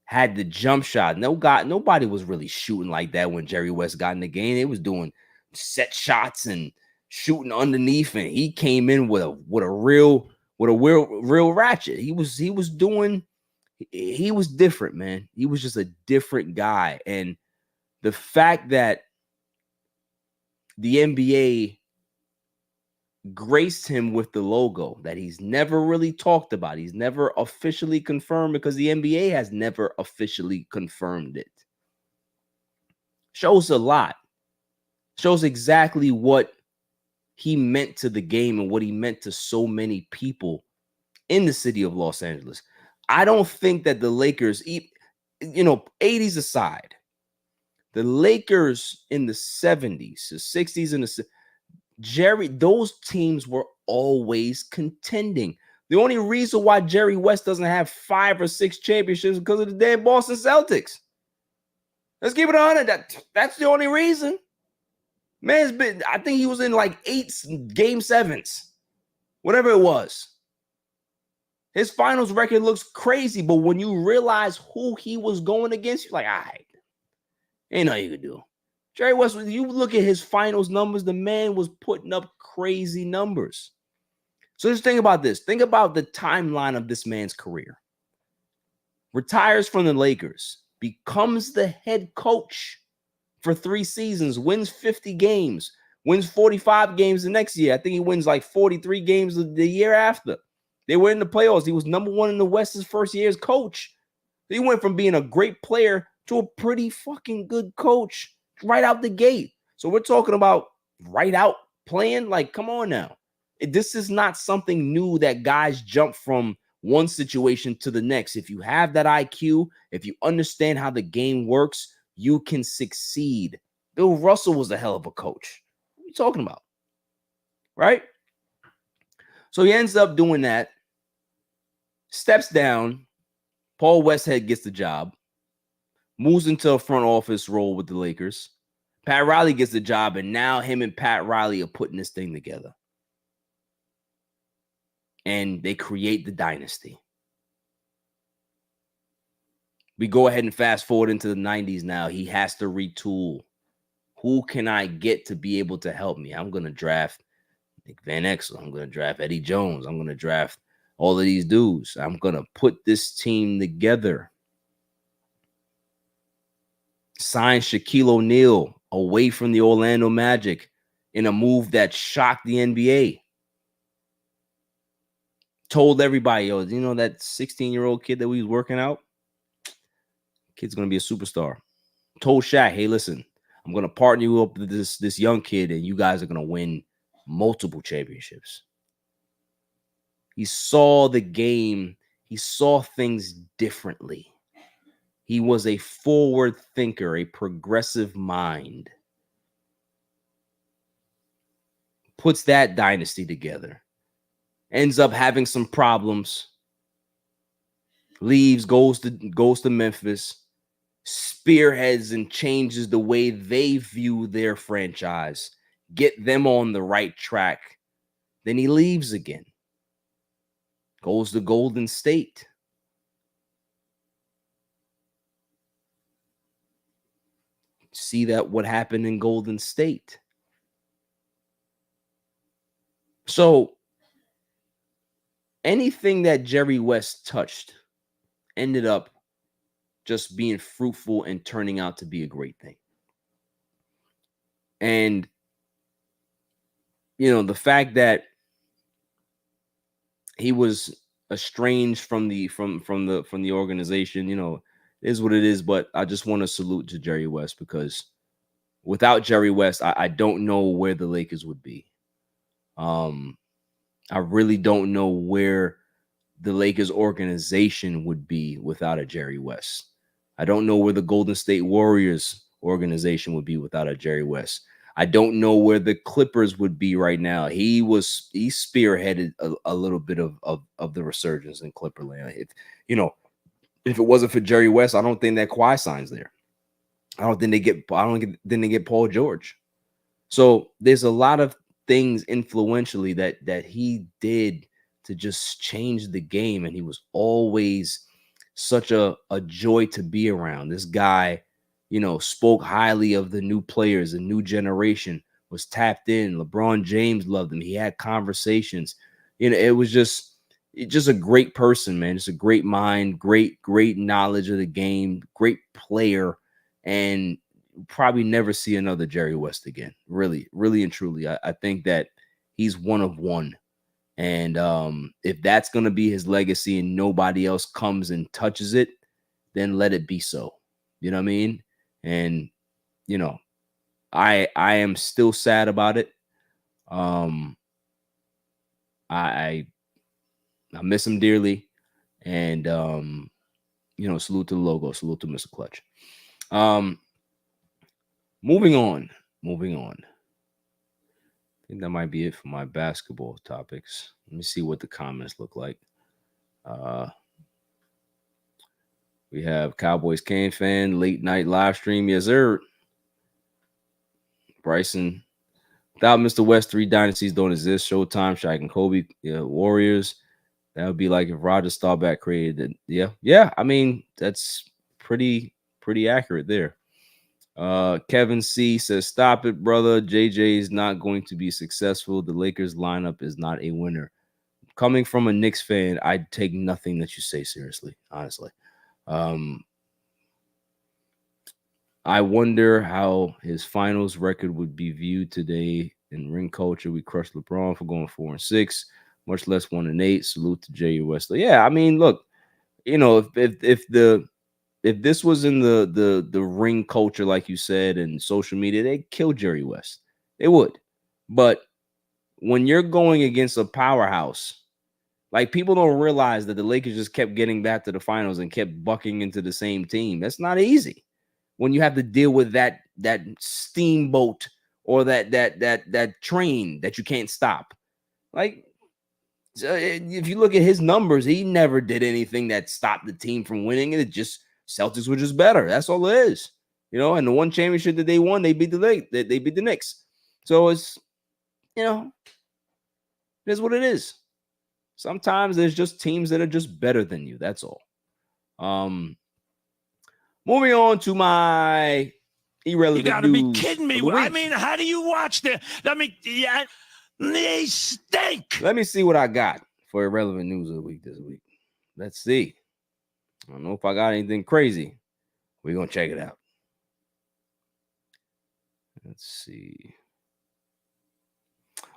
Had the jump shot. Nobody was really shooting like that when Jerry West got in the game. They was doing set shots and shooting underneath, and he came in with a real ratchet. He was different, man. He was just a different guy. And the fact that the NBA graced him with the logo that he's never really talked about, he's never officially confirmed, because the NBA has never officially confirmed it, shows a lot. Shows exactly what he meant to the game and what he meant to so many people in the city of Los Angeles. I don't think that the Lakers, you know, 80s aside, the Lakers in the 70s, the 60s, and those teams were always contending. The only reason why Jerry West doesn't have 5 or 6 championships is because of the damn Boston Celtics. Let's keep it on. That's the only reason. Man's been, I think he was in like 8 game 7s, whatever it was. His finals record looks crazy, but when you realize who he was going against, you're like, all right, ain't nothing you could do. Jerry West, you look at his finals numbers, the man was putting up crazy numbers. So just think about this. Think about the timeline of this man's career. Retires from the Lakers, becomes the head coach for 3 seasons, wins 50 games, wins 45 games the next year. I think he wins like 43 games the year after. They were in the playoffs. He was #1 in the West his first year as coach. He went from being a great player to a pretty fucking good coach right out the gate. So we're talking about right out playing. Like, come on now. This is not something new that guys jump from one situation to the next. If you have that IQ, if you understand how the game works, you can succeed. Bill Russell was a hell of a coach. What are you talking about? Right? So he ends up doing that, steps down. Paul Westhead gets the job, moves into a front office role with the Lakers. Pat Riley gets the job, and now him and Pat Riley are putting this thing together. And they create the dynasty. We go ahead and fast forward into the 90s now. He has to retool. Who can I get to be able to help me? I'm going to draft Nick Van Exel. I'm going to draft Eddie Jones. I'm going to draft all of these dudes. I'm going to put this team together. Sign Shaquille O'Neal away from the Orlando Magic in a move that shocked the NBA. Told everybody, yo, you know that 16-year-old kid that we was working out? Kid's going to be a superstar. Told Shaq, hey, listen, I'm going to partner you up with this young kid, and you guys are going to win multiple championships. He saw the game. He saw things differently. He was a forward thinker, a progressive mind. Puts that dynasty together. Ends up having some problems. Leaves, goes to Memphis. Spearheads and changes the way they view their franchise. Get them on the right track. Then he leaves again. Goes to Golden State. See that what happened in Golden State. So anything that Jerry West touched ended up just being fruitful and turning out to be a great thing. And you know, the fact that he was estranged from the organization, you know, is what it is. But I just want to salute to Jerry West, because without Jerry West, I don't know where the Lakers would be. I really don't know where the Lakers organization would be without a Jerry West. I don't know where the Golden State Warriors organization would be without a Jerry West. I don't know where the Clippers would be right now. He spearheaded a little bit of the resurgence in Clipperland. If it wasn't for Jerry West, I don't think that Kawhi signs there. I don't think they get Paul George. So there's a lot of things influentially that he did to just change the game, and he was always such a joy to be around. This guy, you know, spoke highly of the new players, the new generation, was tapped in. LeBron James loved him. He had conversations. You know, it was just a great person, man. Just a great mind, great knowledge of the game, great player, and probably never see another Jerry West again. Really, really and truly. I think that he's one of one. And if that's going to be his legacy and nobody else comes and touches it, then let it be so. You know what I mean? And, you know, I am still sad about it. I miss him dearly. And, you know, salute to the logo. Salute to Mr. Clutch. Moving on. I think that might be it for my basketball topics. Let me see what the comments look like. We have Cowboys Can Fan late night live stream. Yes, sir. Bryson. Without Mr. West, 3 dynasties don't exist. Showtime, Shaq and Kobe, Warriors. That would be like if Roger Staubach created it. Yeah. I mean, that's pretty accurate there. Kevin C says, "Stop it, brother. JJ is not going to be successful. The Lakers lineup is not a winner." Coming from a Knicks fan, I take nothing that you say seriously, honestly. I wonder how his finals record would be viewed today in ring culture. We crushed LeBron for going 4-6, much less 1-8. Salute to Jerry West. Yeah, I mean, look, if this was in the ring culture, like you said, and social media, they'd kill Jerry West. They would. But when you're going against a powerhouse, like, people don't realize that the Lakers just kept getting back to the finals and kept bucking into the same team. That's not easy when you have to deal with that steamboat or that train that you can't stop. Like, if you look at his numbers, he never did anything that stopped the team from winning. It just Celtics were just better. That's all it is. And the one championship that they won, they beat they beat the Knicks. So it's, it is what it is. Sometimes there's just teams that are just better than you. That's all. Moving on to my irrelevant You gotta news. be kidding me. I mean, how do you watch the? They stink. Let me see what I got for irrelevant news of the week this week. Let's see. I don't know if I got anything crazy. We're gonna check it out. Let's see.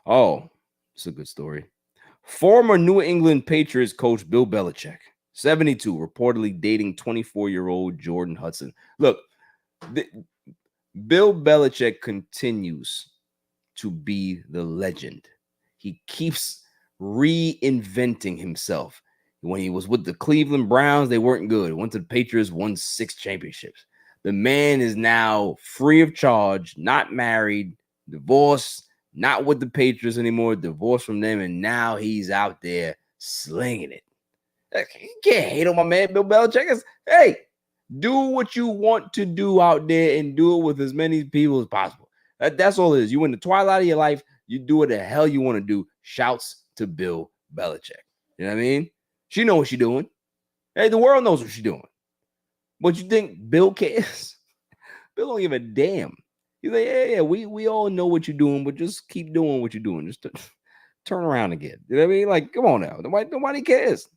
Oh, it's a good story. Former New England Patriots coach Bill Belichick, 72, reportedly dating 24-year-old Jordan Hudson. Look, Bill Belichick continues to be the legend. He keeps reinventing himself. When he was with the Cleveland Browns, they weren't good. Went to the Patriots, won 6 championships. The man is now free of charge, not married, divorced, not with the Patriots anymore, divorced from them, and now he's out there slinging it. You can't hate on my man Bill Belichick. Hey, do what you want to do out there and do it with as many people as possible. That's all it is. You in the twilight of your life, you do what the hell you want to do. Shouts to Bill Belichick. You know what I mean? She knows what she's doing. Hey, the world knows what she's doing. But you think Bill cares? Bill don't give a damn. He's like, yeah, we all know what you're doing, but just keep doing what you're doing. Just turn around again. You know what I mean? Like, come on now. Nobody cares.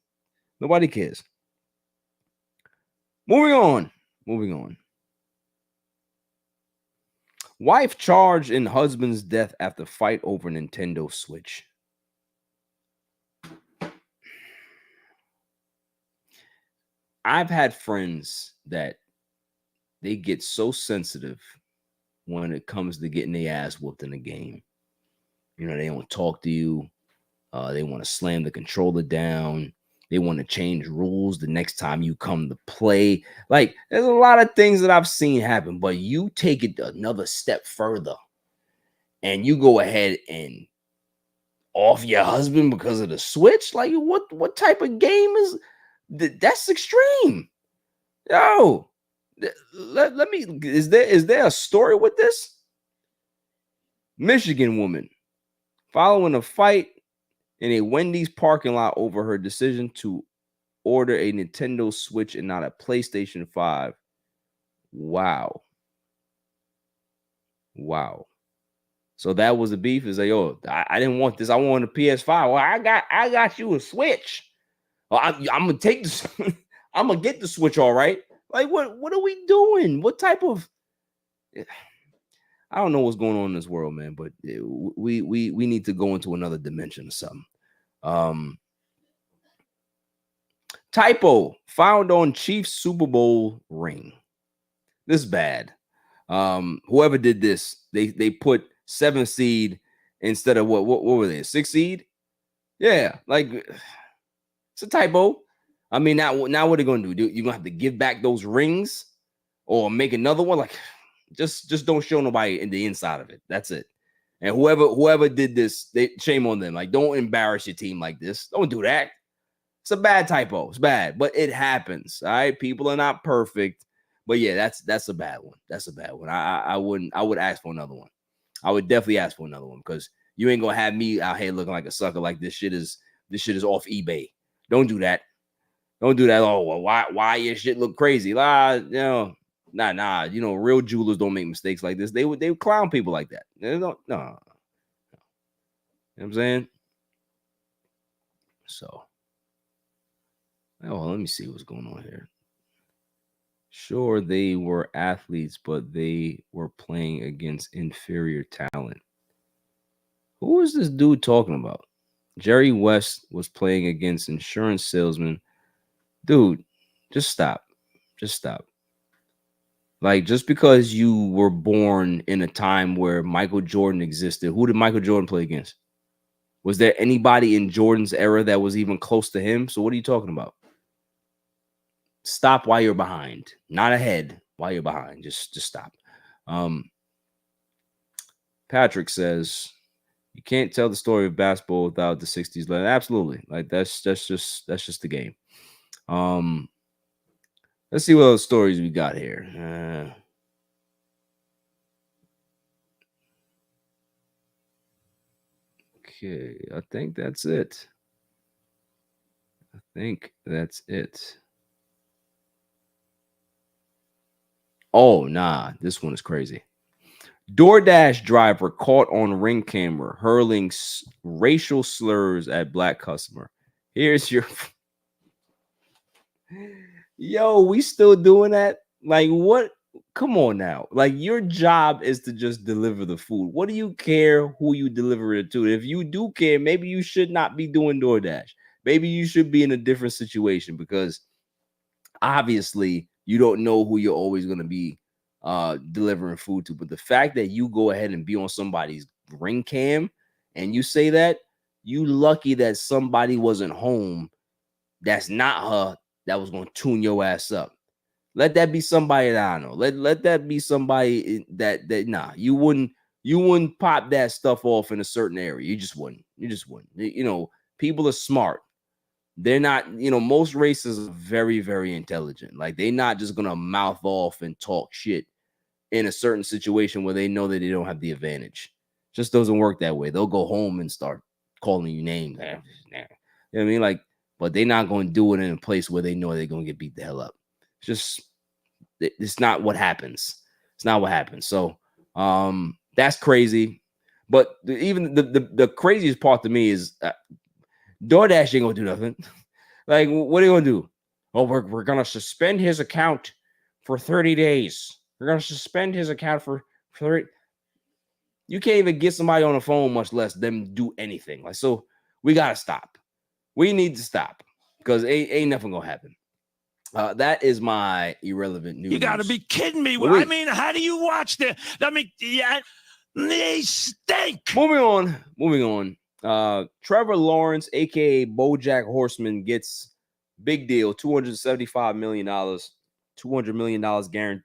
Nobody cares. Moving on. Wife charged in husband's death after fight over Nintendo Switch. I've had friends that they get so sensitive when it comes to getting their ass whooped in a game. They don't want to talk to you. They want to slam the controller down. They want to change rules the next time you come to play. Like, there's a lot of things that I've seen happen, but you take it another step further and you go ahead and off your husband because of the Switch. Like, what type of game is that's extreme? Yo, let me, is there a story with this? Michigan woman following a fight in a Wendy's parking lot over her decision to order a Nintendo Switch and not a PlayStation 5. Wow. So that was the beef. Is like, oh, I didn't want this. I wanted a PS5. Well, I got you a Switch. Well, I'm gonna take this. I'm gonna get the Switch, all right. Like, what are we doing? What type of? I don't know what's going on in this world, man. But we need to go into another dimension or something. Typo found on Chiefs Super Bowl ring. This is bad. Whoever did this, they put 7 seed instead of what were they? 6 seed? Yeah, like, it's a typo. I mean, now what are they gonna do? You're gonna have to give back those rings or make another one? Like, just don't show nobody in the inside of it. That's it. And whoever did this, shame on them. Like, don't embarrass your team like this. Don't do that. It's a bad typo. It's bad, but it happens. All right. People are not perfect. But yeah, that's a bad one. That's a bad one. I would ask for another one. I would definitely ask for another one because you ain't gonna have me out here looking like a sucker like this shit is off eBay. Don't do that. Don't do that. Oh, well, why your shit look crazy? Nah, you know, real jewelers don't make mistakes like this. They would clown people like that. They don't, no. You know what I'm saying? So, oh, let me see what's going on here. Sure, they were athletes, but they were playing against inferior talent. Who is this dude talking about? Jerry West was playing against insurance salesmen. Dude, just stop. Just stop. Like, just because you were born in a time where Michael Jordan existed, who did Michael Jordan play against? Was there anybody in Jordan's era that was even close to him? So what are you talking about? Stop while you're behind, not ahead while you're behind. Just stop. Patrick says you can't tell the story of basketball without the 60s. Absolutely. Like that's just the game. Let's see what other stories we got here. Okay, I think that's it. Oh, nah, this one is crazy. DoorDash driver caught on Ring camera hurling racial slurs at black customer. Here's your... Yo, we still doing that? Like, what? Come on now. Like, your job is to just deliver the food. What do you care who you deliver it to? If you do care, maybe you should not be doing DoorDash. Maybe you should be in a different situation because obviously you don't know who you're always going to be delivering food to. But the fact that you go ahead and be on somebody's Ring cam and you say that, you lucky that somebody wasn't home that's not her that was going to tune your ass up. Let that be somebody that I know. Let that be somebody that nah, you wouldn't pop that stuff off in a certain area. You just wouldn't. You know, people are smart. They're not, you know, most races are very, very intelligent. Like, they're not just gonna mouth off and talk shit in a certain situation where they know that they don't have the advantage. Just doesn't work that way. They'll go home and start calling you names. You know what I mean? Like, but they're not going to do it in a place where they know they're going to get beat the hell up. It's not what happens. It's not what happens. So that's crazy. But even the craziest part to me is DoorDash ain't gonna do nothing. Like, what are you gonna do? Oh, we're gonna suspend his account for 30 days. We're gonna suspend his account for 30. You can't even get somebody on the phone, much less them do anything. Like, so we gotta stop. We need to stop because ain't nothing gonna happen. That is my irrelevant news. You got to be kidding me. I mean, how do you watch the? I mean, yeah, they stink. Moving on. Trevor Lawrence, aka BoJack Horseman, gets big deal, $275 million, $200 million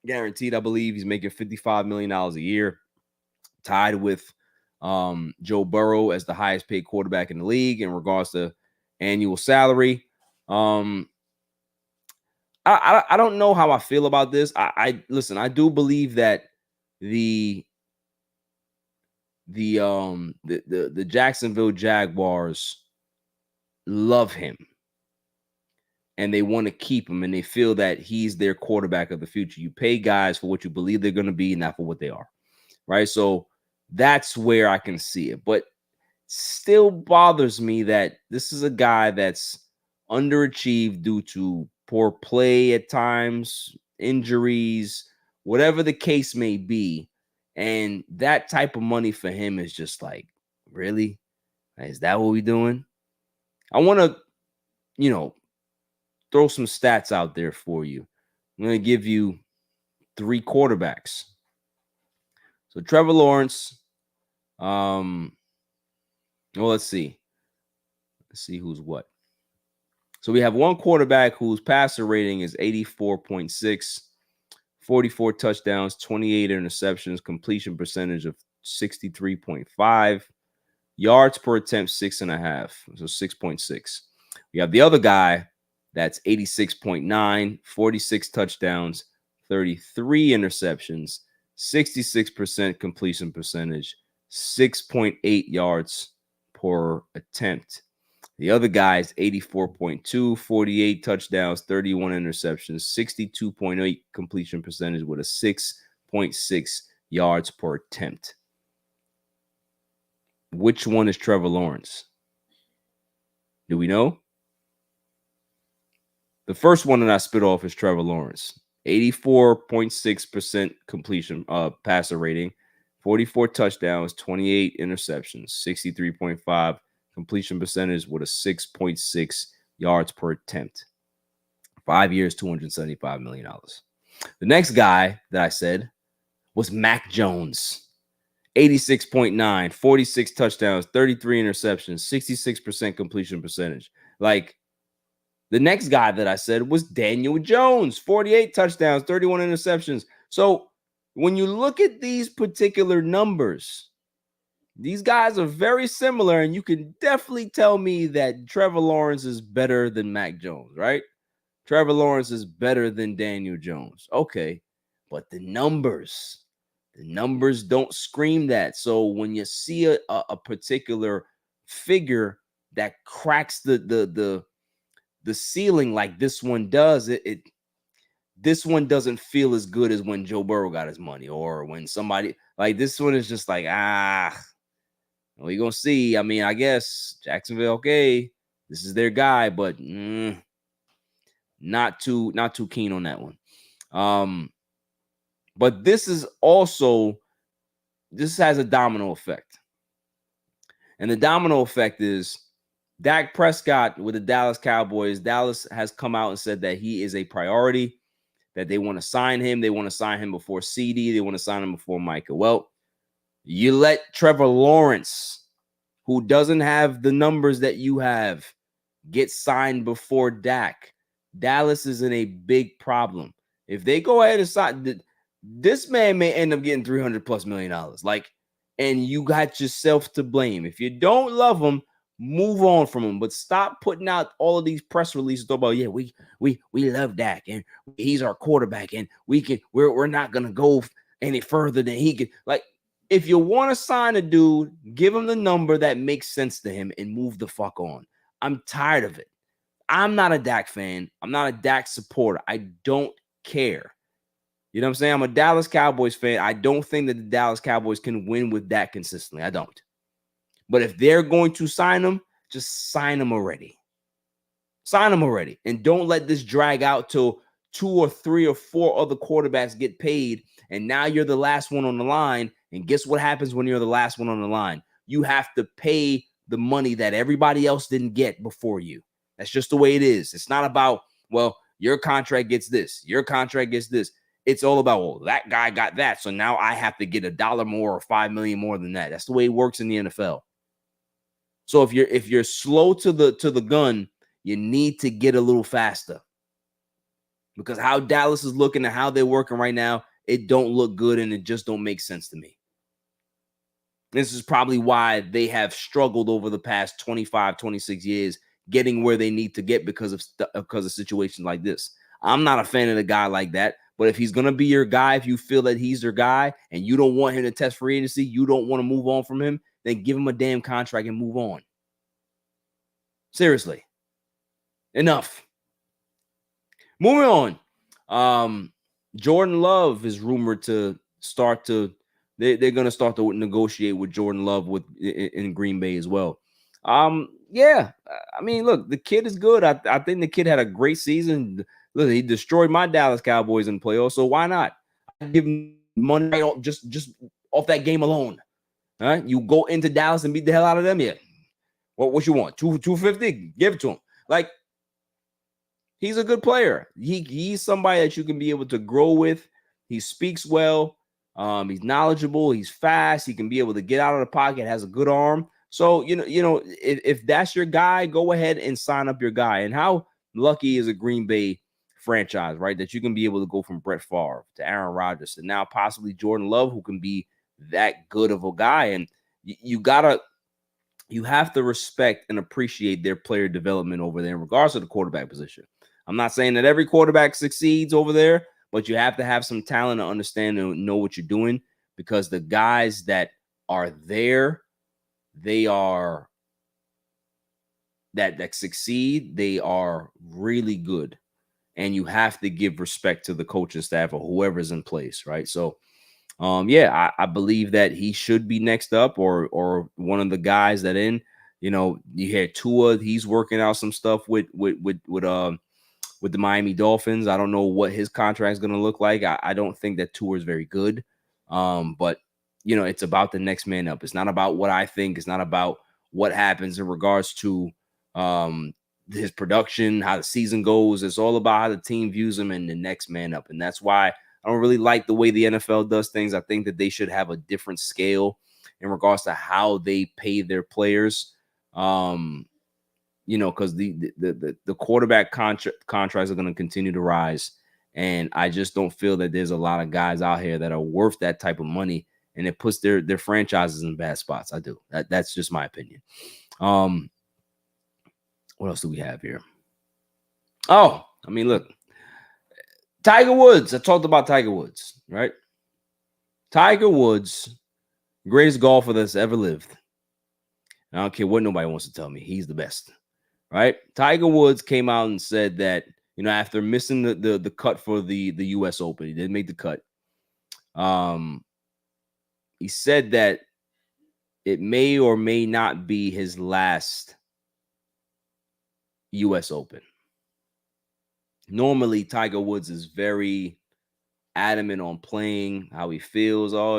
guaranteed. I believe he's making $55 million a year, tied with Joe Burrow as the highest paid quarterback in the league in regards to annual salary. I don't know how I feel about this. I listen, I do believe that the Jacksonville Jaguars love him and they want to keep him and they feel that he's their quarterback of the future. You pay guys for what you believe they're going to be, not for what they are. Right? So that's where I can see it. But still bothers me that this is a guy that's underachieved due to poor play at times, injuries, whatever the case may be. And that type of money for him is just like, really? Is that what we're doing? I want to, you know, throw some stats out there for you. I'm going to give you 3 quarterbacks. So Trevor Lawrence, well, let's see. Let's see who's what. So we have one quarterback whose passer rating is 84.6, 44 touchdowns, 28 interceptions, completion percentage of 63.5, yards per attempt 6.5, so 6.6. We have the other guy that's 86.9, 46 touchdowns, 33 interceptions, 66% completion percentage, 6.8 yards per attempt. The other guy is 84.2, 48 touchdowns, 31 interceptions, 62.8 completion percentage with a 6.6 yards per attempt. Which one is Trevor Lawrence? Do we know? The first one that I spit off is Trevor Lawrence. 84.6% completion passer rating, 44 touchdowns, 28 interceptions, 63.5 completion percentage with a 6.6 yards per attempt. 5 years, $275 million. The next guy that I said was Mac Jones. 86.9, 46 touchdowns, 33 interceptions, 66% completion percentage. Like, the next guy that I said was Daniel Jones, 48 touchdowns, 31 interceptions. So when you look at these particular numbers, these guys are very similar, and you can definitely tell me that Trevor Lawrence is better than Mac Jones, right? Trevor Lawrence is better than Daniel Jones. Okay, but the numbers don't scream that. So when you see a particular figure that cracks the ceiling like this one does, this one doesn't feel as good as when Joe Burrow got his money, or when somebody like this one is just like, we're gonna see. I mean, I guess Jacksonville, okay, this is their guy, but not too keen on that one. But this has a domino effect, and the domino effect is Dak Prescott with the Dallas Cowboys. Dallas has come out and said that he is a priority, that they want to sign him. They want to sign him before CD. They want to sign him before Micah. Well, you let Trevor Lawrence, who doesn't have the numbers that you have, get signed before Dak. Dallas is in a big problem. If they go ahead and sign, this man may end up getting $300+ million. Like, and you got yourself to blame. If you don't love him, move on from him, but stop putting out all of these press releases about, yeah, we love Dak and he's our quarterback and we're not gonna go any further than he can. Like, if you want to sign a dude, give him the number that makes sense to him and move the fuck on. I'm tired of it. I'm not a Dak fan. I'm not a Dak supporter. I don't care. You know what I'm saying? I'm a Dallas Cowboys fan. I don't think that the Dallas Cowboys can win with Dak consistently. I don't. But if they're going to sign him, just sign him already. Sign him already. And don't let this drag out till 2 or 3 or 4 other quarterbacks get paid. And now you're the last one on the line. And guess what happens when you're the last one on the line? You have to pay the money that everybody else didn't get before you. That's just the way it is. It's not about, well, your contract gets this. Your contract gets this. It's all about, well, that guy got that. So now I have to get $1 more or $5 million more than that. That's the way it works in the NFL. So if you're slow to the gun, you need to get a little faster, because how Dallas is looking and how they're working right now, it don't look good and it just don't make sense to me. This is probably why they have struggled over the past 25, 26 years getting where they need to get because of situations like this. I'm not a fan of a guy like that, but if he's going to be your guy, if you feel that he's your guy and you don't want him to test free agency, you don't want to move on from him, then give him a damn contract and move on. Seriously. Enough. Moving on. Jordan Love is rumored to start to, they're going to start to negotiate with Jordan Love in Green Bay as well. Yeah, I mean, look, the kid is good. I think the kid had a great season. Look, he destroyed my Dallas Cowboys in playoffs, so why not? I give him money just off that game alone. All right, you go into Dallas and beat the hell out of them. Yeah, what you want? 250? Give it to him. Like, he's a good player. He's somebody that you can be able to grow with. He speaks well. He's knowledgeable. He's fast. He can be able to get out of the pocket. Has a good arm. So if that's your guy, go ahead and sign up your guy. And how lucky is a Green Bay franchise, right? That you can be able to go from Brett Favre to Aaron Rodgers to now possibly Jordan Love, who can be that good of a guy. And you gotta you have to respect and appreciate their player development over there in regards to the quarterback position. I'm not saying that every quarterback succeeds over there, but you have to have some talent to understand and know what you're doing, because the guys that are there, they are that succeed, they are really good. And you have to give respect to the coaching staff or whoever's in place, right? So yeah, I believe that he should be next up, or one of the guys that in, you had Tua, he's working out some stuff with the Miami Dolphins. I don't know what his contract is going to look like. I don't think that Tua is very good. But it's about the next man up. It's not about what I think. It's not about what happens in regards to his production, how the season goes. It's all about how the team views him and the next man up. And that's why I don't really like the way the NFL does things. I think that they should have a different scale in regards to how they pay their players. Because the quarterback contracts are going to continue to rise. And I just don't feel that there's a lot of guys out here that are worth that type of money, and it puts their franchises in bad spots. I do. That's just my opinion. What else do we have here? Oh, I mean, look. Tiger Woods. I talked about Tiger Woods, right? Tiger Woods, greatest golfer that's ever lived. I don't care what nobody wants to tell me. He's the best, right? Tiger Woods came out and said that, after missing the cut for the U.S. Open, he didn't make the cut. He said that it may or may not be his last U.S. Open. Normally, Tiger Woods is very adamant on playing how he feels. Oh,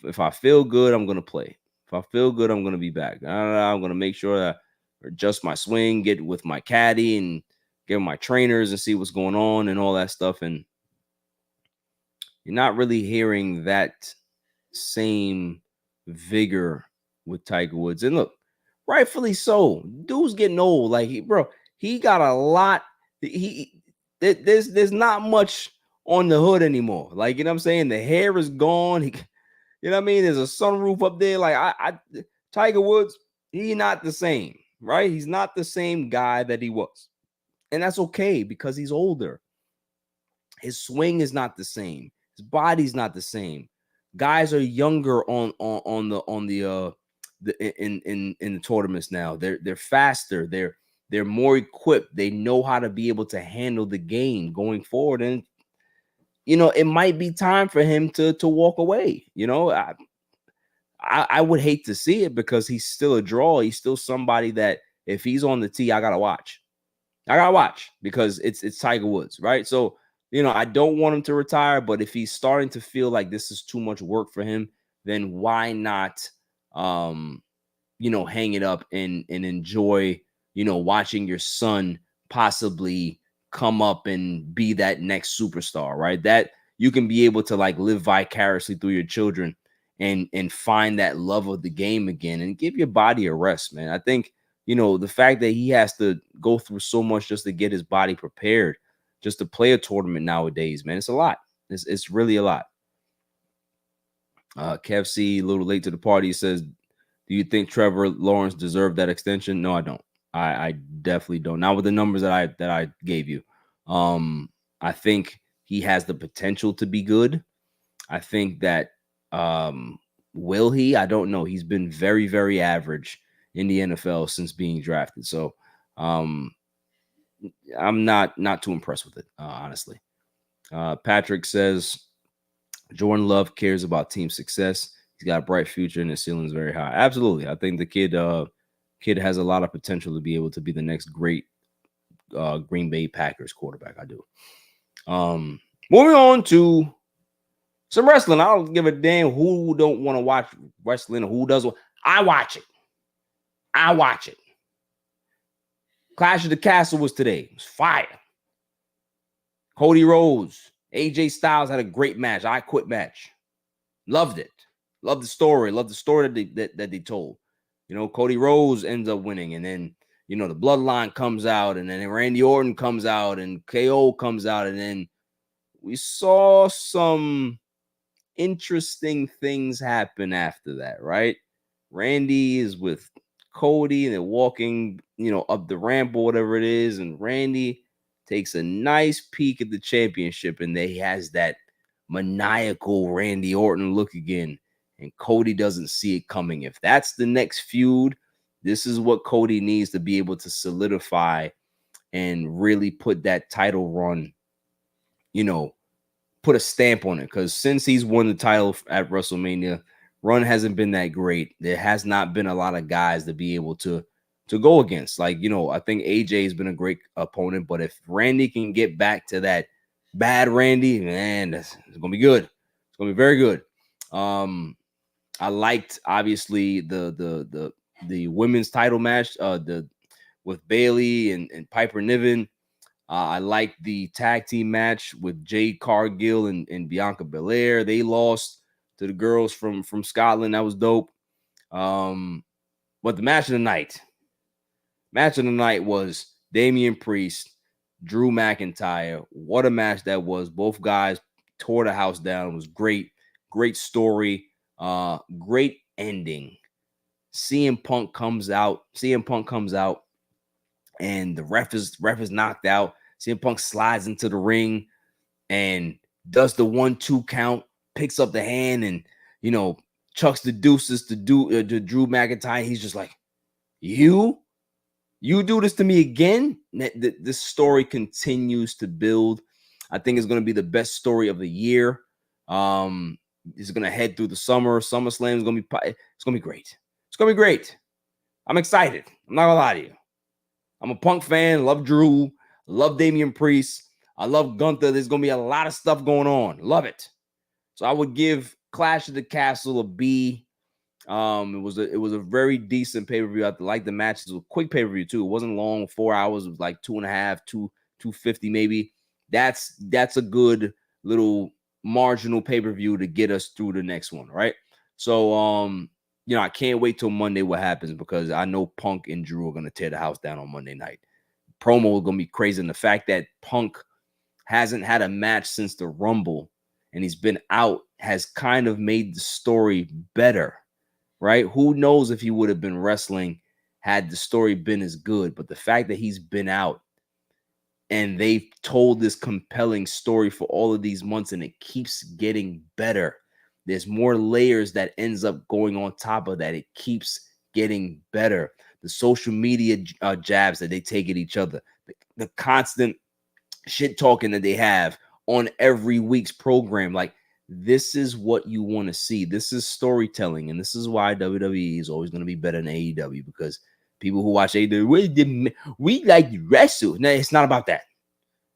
if I feel good, I'm gonna play. If I feel good, I'm gonna be back. I'm gonna make sure that I adjust my swing, get with my caddy, and get with my trainers and see what's going on and all that stuff. And you're not really hearing that same vigor with Tiger Woods. And look, rightfully so. Dude's getting old. Like he got a lot. There's not much on the hood anymore. Like, what I'm saying? The hair is gone. You know what I mean? There's a sunroof up there. Like Tiger Woods, he's not the same, right? He's not the same guy that he was. And that's okay, because he's older. His swing is not the same. His body's not the same. Guys are younger in the tournaments now. They're faster. They're more equipped. They know how to be able to handle the game going forward. And, it might be time for him to walk away. I would hate to see it, because he's still a draw. He's still somebody that if he's on the tee, I got to watch. Because it's Tiger Woods, right? So, I don't want him to retire, but if he's starting to feel like this is too much work for him, then why not, hang it up and enjoy, watching your son possibly come up and be that next superstar, right? That you can be able to live vicariously through your children and find that love of the game again and give your body a rest, man. I think, the fact that he has to go through so much just to get his body prepared, just to play a tournament nowadays, man, it's a lot. It's really a lot. Kev C, a little late to the party, says, do you think Trevor Lawrence deserved that extension? No, I don't. I definitely don't. Not with the numbers that I gave you. I think he has the potential to be good. I think that will he? I don't know. He's been very, very average in the NFL since being drafted. So I'm not too impressed with it, honestly. Patrick says Jordan Love cares about team success. He's got a bright future and his ceiling is very high. Absolutely. I think the kid has a lot of potential to be able to be the next great Green Bay Packers quarterback. I do. Moving on to some wrestling. I don't give a damn who don't want to watch wrestling or who does. I watch it. Clash of the Castle was today. It was fire. Cody Rhodes, AJ Styles had a great match. I quit match. Loved it. Loved the story. Loved the story that they told. Cody Rhodes ends up winning, and then the Bloodline comes out, and then Randy Orton comes out, and KO comes out, and then we saw some interesting things happen after that, right? Randy is with Cody, and they're walking, up the ramp or whatever it is, and Randy takes a nice peek at the championship, and he has that maniacal Randy Orton look again, and Cody doesn't see it coming. If that's the next feud, this is what Cody needs to be able to solidify and really put that title run, put a stamp on it. Because since he's won the title at WrestleMania, run hasn't been that great. There has not been a lot of guys to be able to go against. Like, I think AJ has been a great opponent, but if Randy can get back to that bad Randy, man, it's gonna be good. It's gonna be very good. I liked obviously the women's title match, with Bayley and Piper Niven. I liked the tag team match with Jade Cargill and Bianca Belair. They lost to the girls from Scotland. That was dope. But the match of the night was Damian Priest, Drew McIntyre. What a match that was. Both guys tore the house down. It was great. Great story. Great ending. CM Punk comes out, and the ref is knocked out. CM Punk slides into the ring and does the 1-2 count, picks up the hand, and chucks the deuces to Drew McIntyre. He's just like, you do this to me again. This story continues to build. I think it's going to be the best story of the year. It's going to head through the summer. SummerSlam is going to be great. It's going to be great. I'm excited. I'm not going to lie to you. I'm a Punk fan. Love Drew. Love Damian Priest. I love Gunther. There's going to be a lot of stuff going on. Love it. So I would give Clash of the Castle a B. It was a very decent pay-per-view. I like the matches. It was a quick pay-per-view too. It wasn't long, 4 hours. It was like 2.5, 250 maybe. That's a good little marginal pay-per-view to get us through the next one, right? So I can't wait till Monday what happens, because I know Punk and Drew are gonna tear the house down on Monday night. Promo is gonna be crazy. And the fact that Punk hasn't had a match since the Rumble and he's been out has kind of made the story better, right? Who knows if he would have been wrestling had the story been as good. But the fact that he's been out and they've told this compelling story for all of these months, and it keeps getting better. There's more layers that ends up going on top of that. It keeps getting better. The social media jabs that they take at each other, the constant shit talking that they have on every week's program. Like, this is what you want to see. This is storytelling. And this is why WWE is always going to be better than AEW, because people who watch AEW, we like to wrestle. No, it's not about that.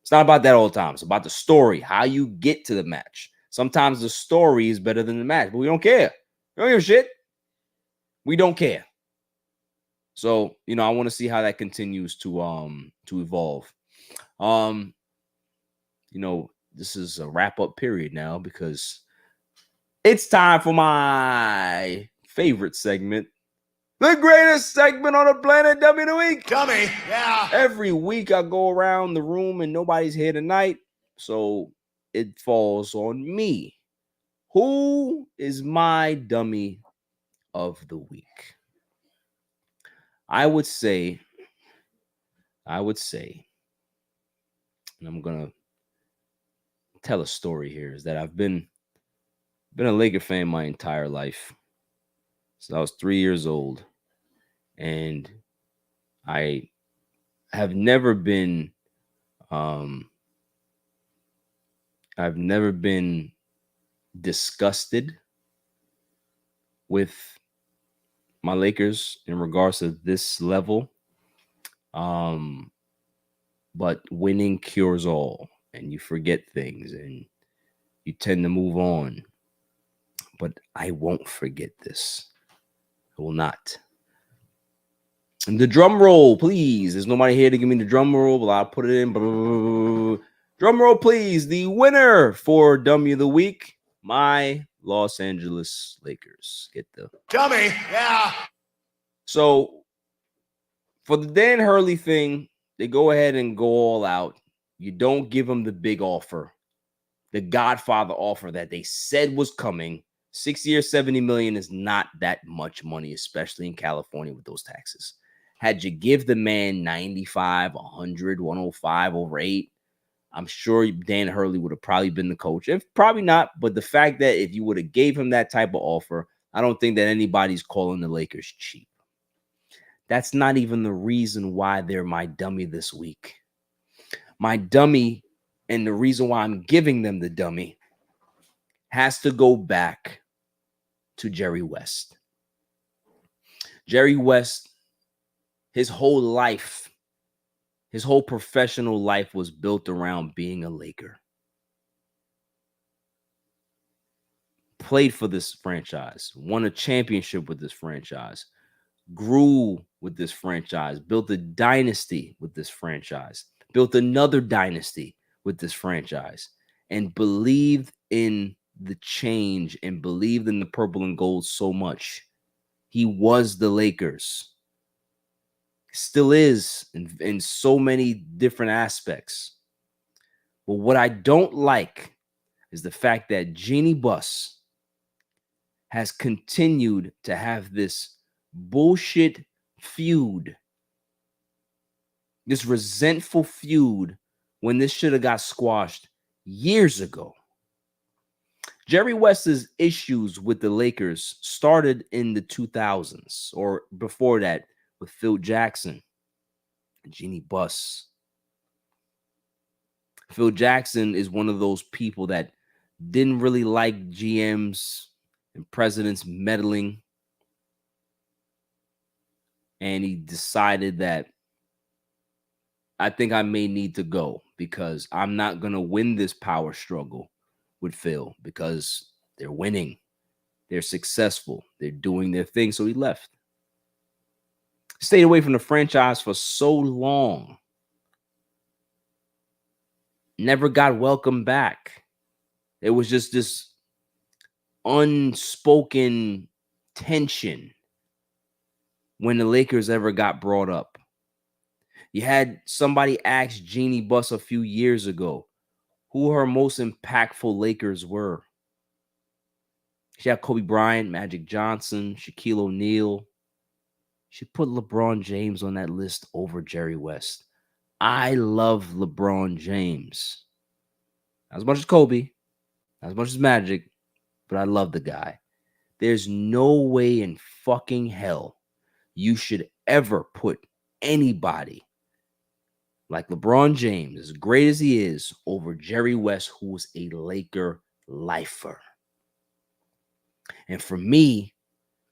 It's not about that all the time. It's about the story, how you get to the match. Sometimes the story is better than the match, but we don't care. We don't give a shit. We don't care. So, I want to see how that continues to evolve. This is a wrap-up period now, because it's time for my favorite segment. The greatest segment on the planet, W the Week. Dummy, yeah. Every week I go around the room and nobody's here tonight, so it falls on me. Who is my dummy of the week? I would say, and I'm gonna tell a story here, is that I've been a Laker fan my entire life. So I was 3 years old, and I have never been disgusted with my Lakers in regards to this level. But winning cures all, and you forget things and you tend to move on. But I won't forget this. I will not. And the drum roll, please. There's nobody here to give me the drum roll, but I'll put it in. Drum roll, please. The winner for Dummy of the Week, my Los Angeles Lakers. Get the Dummy, yeah. So for the Dan Hurley thing, they go ahead and go all out. You don't give them the big offer, the Godfather offer that they said was coming. 6 years, 70 million is not that much money, especially in California with those taxes. Had you give the man 95, 100, 105 over 8, I'm sure Dan Hurley would have probably been the coach. If probably not, but the fact that if you would have gave him that type of offer, I don't think that anybody's calling the Lakers cheap. That's not even the reason why they're my dummy this week. My dummy, and the reason why I'm giving them the dummy, has to go back to Jerry West. Jerry West, his whole life, his whole professional life was built around being a Laker. Played for this franchise, won a championship with this franchise, grew with this franchise, built a dynasty with this franchise, built another dynasty with this franchise, and believed in the change and believed in the purple and gold so much. He was the Lakers. Still is in so many different aspects. But what I don't like is the fact that Jeannie Buss has continued to have this bullshit feud, this resentful feud, when this should have got squashed years ago. Jerry West's issues with the Lakers started in the 2000s, or before that, with Phil Jackson and Jeannie Buss. Phil Jackson is one of those people that didn't really like GMs and presidents meddling. And he decided that I think I may need to go because I'm not going to win this power struggle with Phil because they're winning. They're successful. They're doing their thing. So he left. Stayed away from the franchise for so long. Never got welcomed back. It was just this unspoken tension when the Lakers ever got brought up. You had somebody ask Jeannie Buss a few years ago who her most impactful Lakers were. She had Kobe Bryant, Magic Johnson, Shaquille O'Neal. She put LeBron James on that list over Jerry West. I love LeBron James. Not as much as Kobe, not as much as Magic, but I love the guy. There's no way in fucking hell you should ever put anybody like LeBron James, as great as he is, over Jerry West, who was a Laker lifer. And for me,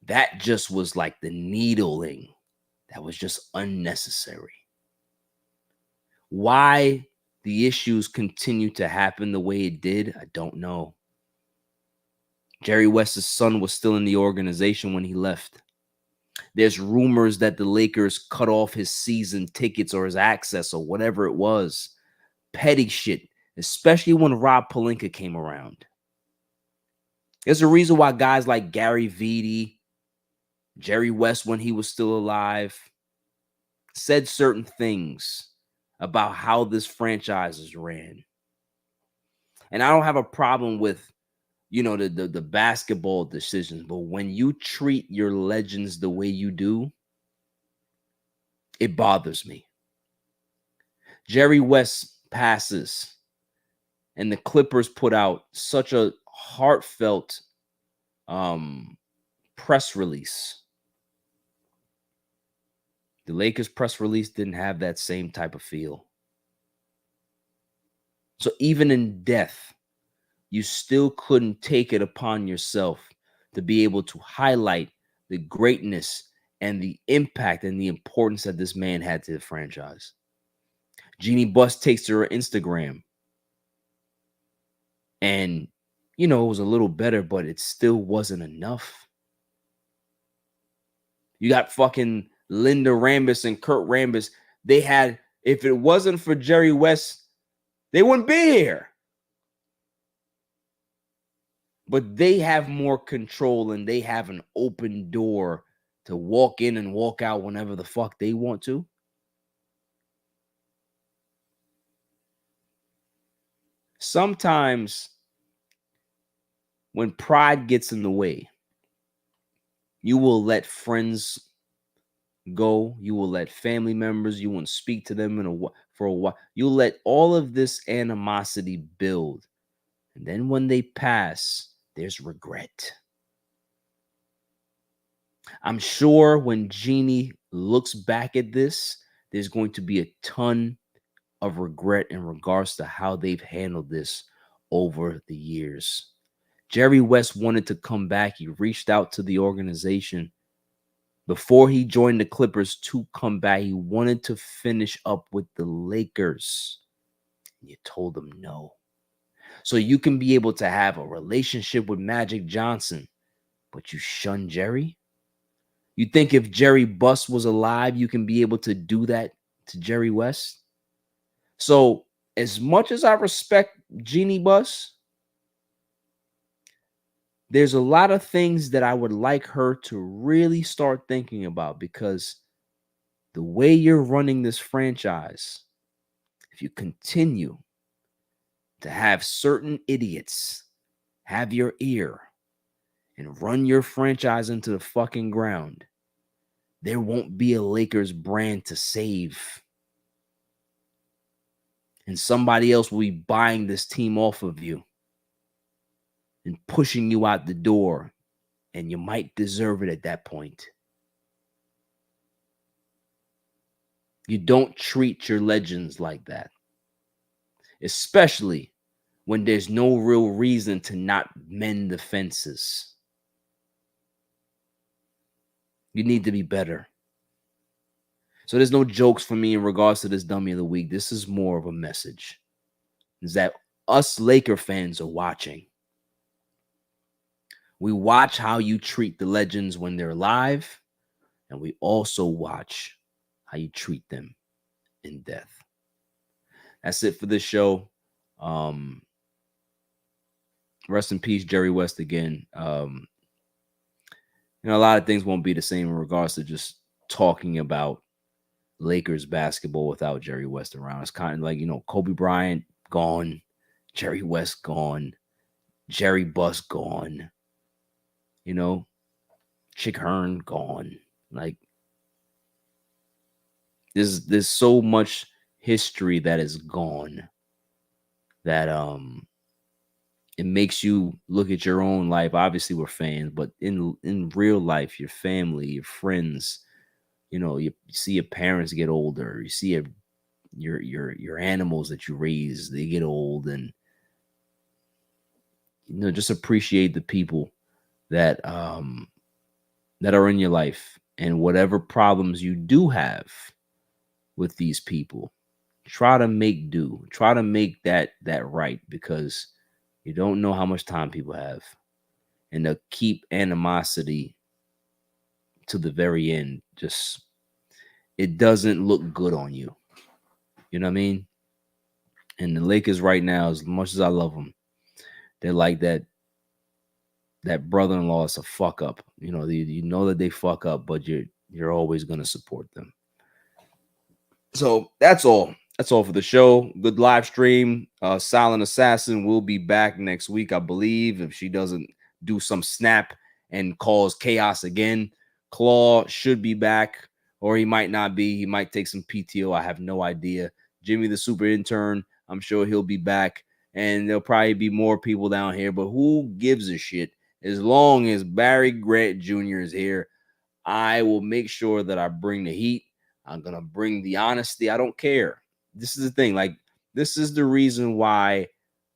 that just was like the needling. That was just unnecessary. Why the issues continue to happen the way it did, I don't know. Jerry West's son was still in the organization when he left. There's rumors that the Lakers cut off his season tickets or his access or whatever it was. Petty shit, especially when Rob Pelinka came around. There's a reason why guys like Gary Vitti, Jerry West when he was still alive, said certain things about how this franchise is ran. And I don't have a problem with, the basketball decisions, but when you treat your legends the way you do, it bothers me. Jerry West passes, and the Clippers put out such a heartfelt press release. The Lakers press release didn't have that same type of feel. So even in death, you still couldn't take it upon yourself to be able to highlight the greatness and the impact and the importance that this man had to the franchise. Jeannie Buss takes to her Instagram. And, it was a little better, but it still wasn't enough. You got fucking Linda Rambis and Kurt Rambis. They had, if it wasn't for Jerry West, they wouldn't be here. But they have more control and they have an open door to walk in and walk out whenever the fuck they want to. Sometimes when pride gets in the way, you will let friends go. You will let family members, you won't speak to them for a while. You'll let all of this animosity build. And then when they pass, there's regret. I'm sure when Jeannie looks back at this, there's going to be a ton of regret in regards to how they've handled this over the years. Jerry West wanted to come back. He reached out to the organization before he joined the Clippers to come back. He wanted to finish up with the Lakers. You told him no. So you can be able to have a relationship with Magic Johnson, but you shun Jerry? You think if Jerry Buss was alive, you can be able to do that to Jerry West? So as much as I respect Jeannie Buss, there's a lot of things that I would like her to really start thinking about, because the way you're running this franchise, if you continue to have certain idiots have your ear and run your franchise into the fucking ground, there won't be a Lakers brand to save. And somebody else will be buying this team off of you and pushing you out the door, and you might deserve it at that point. You don't treat your legends like that, especially when there's no real reason to not mend the fences. You need to be better. So there's no jokes for me in regards to this dummy of the week. This is more of a message. Is that us Laker fans are watching. We watch how you treat the legends when they're alive, and we also watch how you treat them in death. That's it for this show. Rest in peace, Jerry West again. A lot of things won't be the same in regards to just talking about Lakers basketball without Jerry West around. It's kind of like, Kobe Bryant gone, Jerry West gone, Jerry Buss gone, Chick Hearn gone. Like, there's so much history that is gone that it makes you look at your own life. Obviously, we're fans, but in real life, your family, your friends, you see your parents get older. You see your animals that you raise, they get old, and just appreciate the people that are in your life, and whatever problems you do have with these people, try to make do. Try to make that right, because you don't know how much time people have, and to keep animosity to the very end, it doesn't look good on you. You know what I mean? And the Lakers right now, as much as I love them, they're like that brother-in-law is a fuck up. You know that they fuck up, but you're always going to support them. So that's all. That's all for the show. Good live stream. Silent Assassin will be back next week, I believe, if she doesn't do some snap and cause chaos again. Claw should be back, or he might not be. He might take some PTO. I have no idea. Jimmy the Super Intern, I'm sure he'll be back. And there'll probably be more people down here, but who gives a shit? As long as Barry Grant Jr. is here, I will make sure that I bring the heat. I'm going to bring the honesty. I don't care. This is the thing. Like, this is the reason why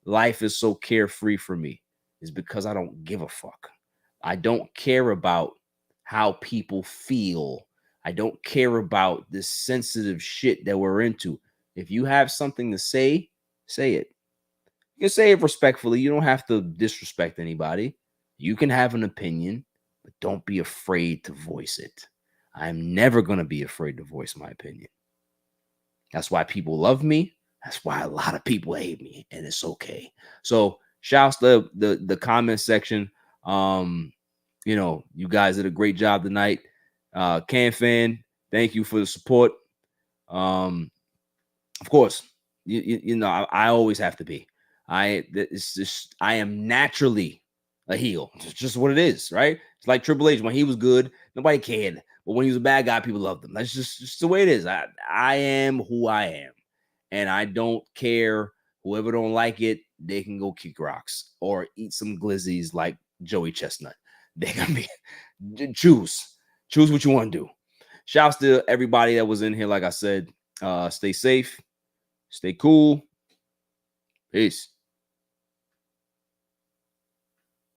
life is so carefree for me, is because I don't give a fuck. I don't care about how people feel. I don't care about this sensitive shit that we're into. If you have something to say, say it. You can say it respectfully. You don't have to disrespect anybody. You can have an opinion, but don't be afraid to voice it. I'm never going to be afraid to voice my opinion. That's why people love me. That's why a lot of people hate me, and it's okay. So shouts to the comment section. You guys did a great job tonight. Can Fan, thank you for the support. Of course, I always have to be. I am naturally a heel. It's just what it is, right? It's like Triple H. When he was good, nobody cared. But when he was a bad guy, people loved him. That's just the way it is. I am who I am. And I don't care. Whoever don't like it, they can go kick rocks or eat some glizzies like Joey Chestnut. They can be choose what you want to do. Shouts to everybody that was in here. Like I said, stay safe, stay cool. Peace.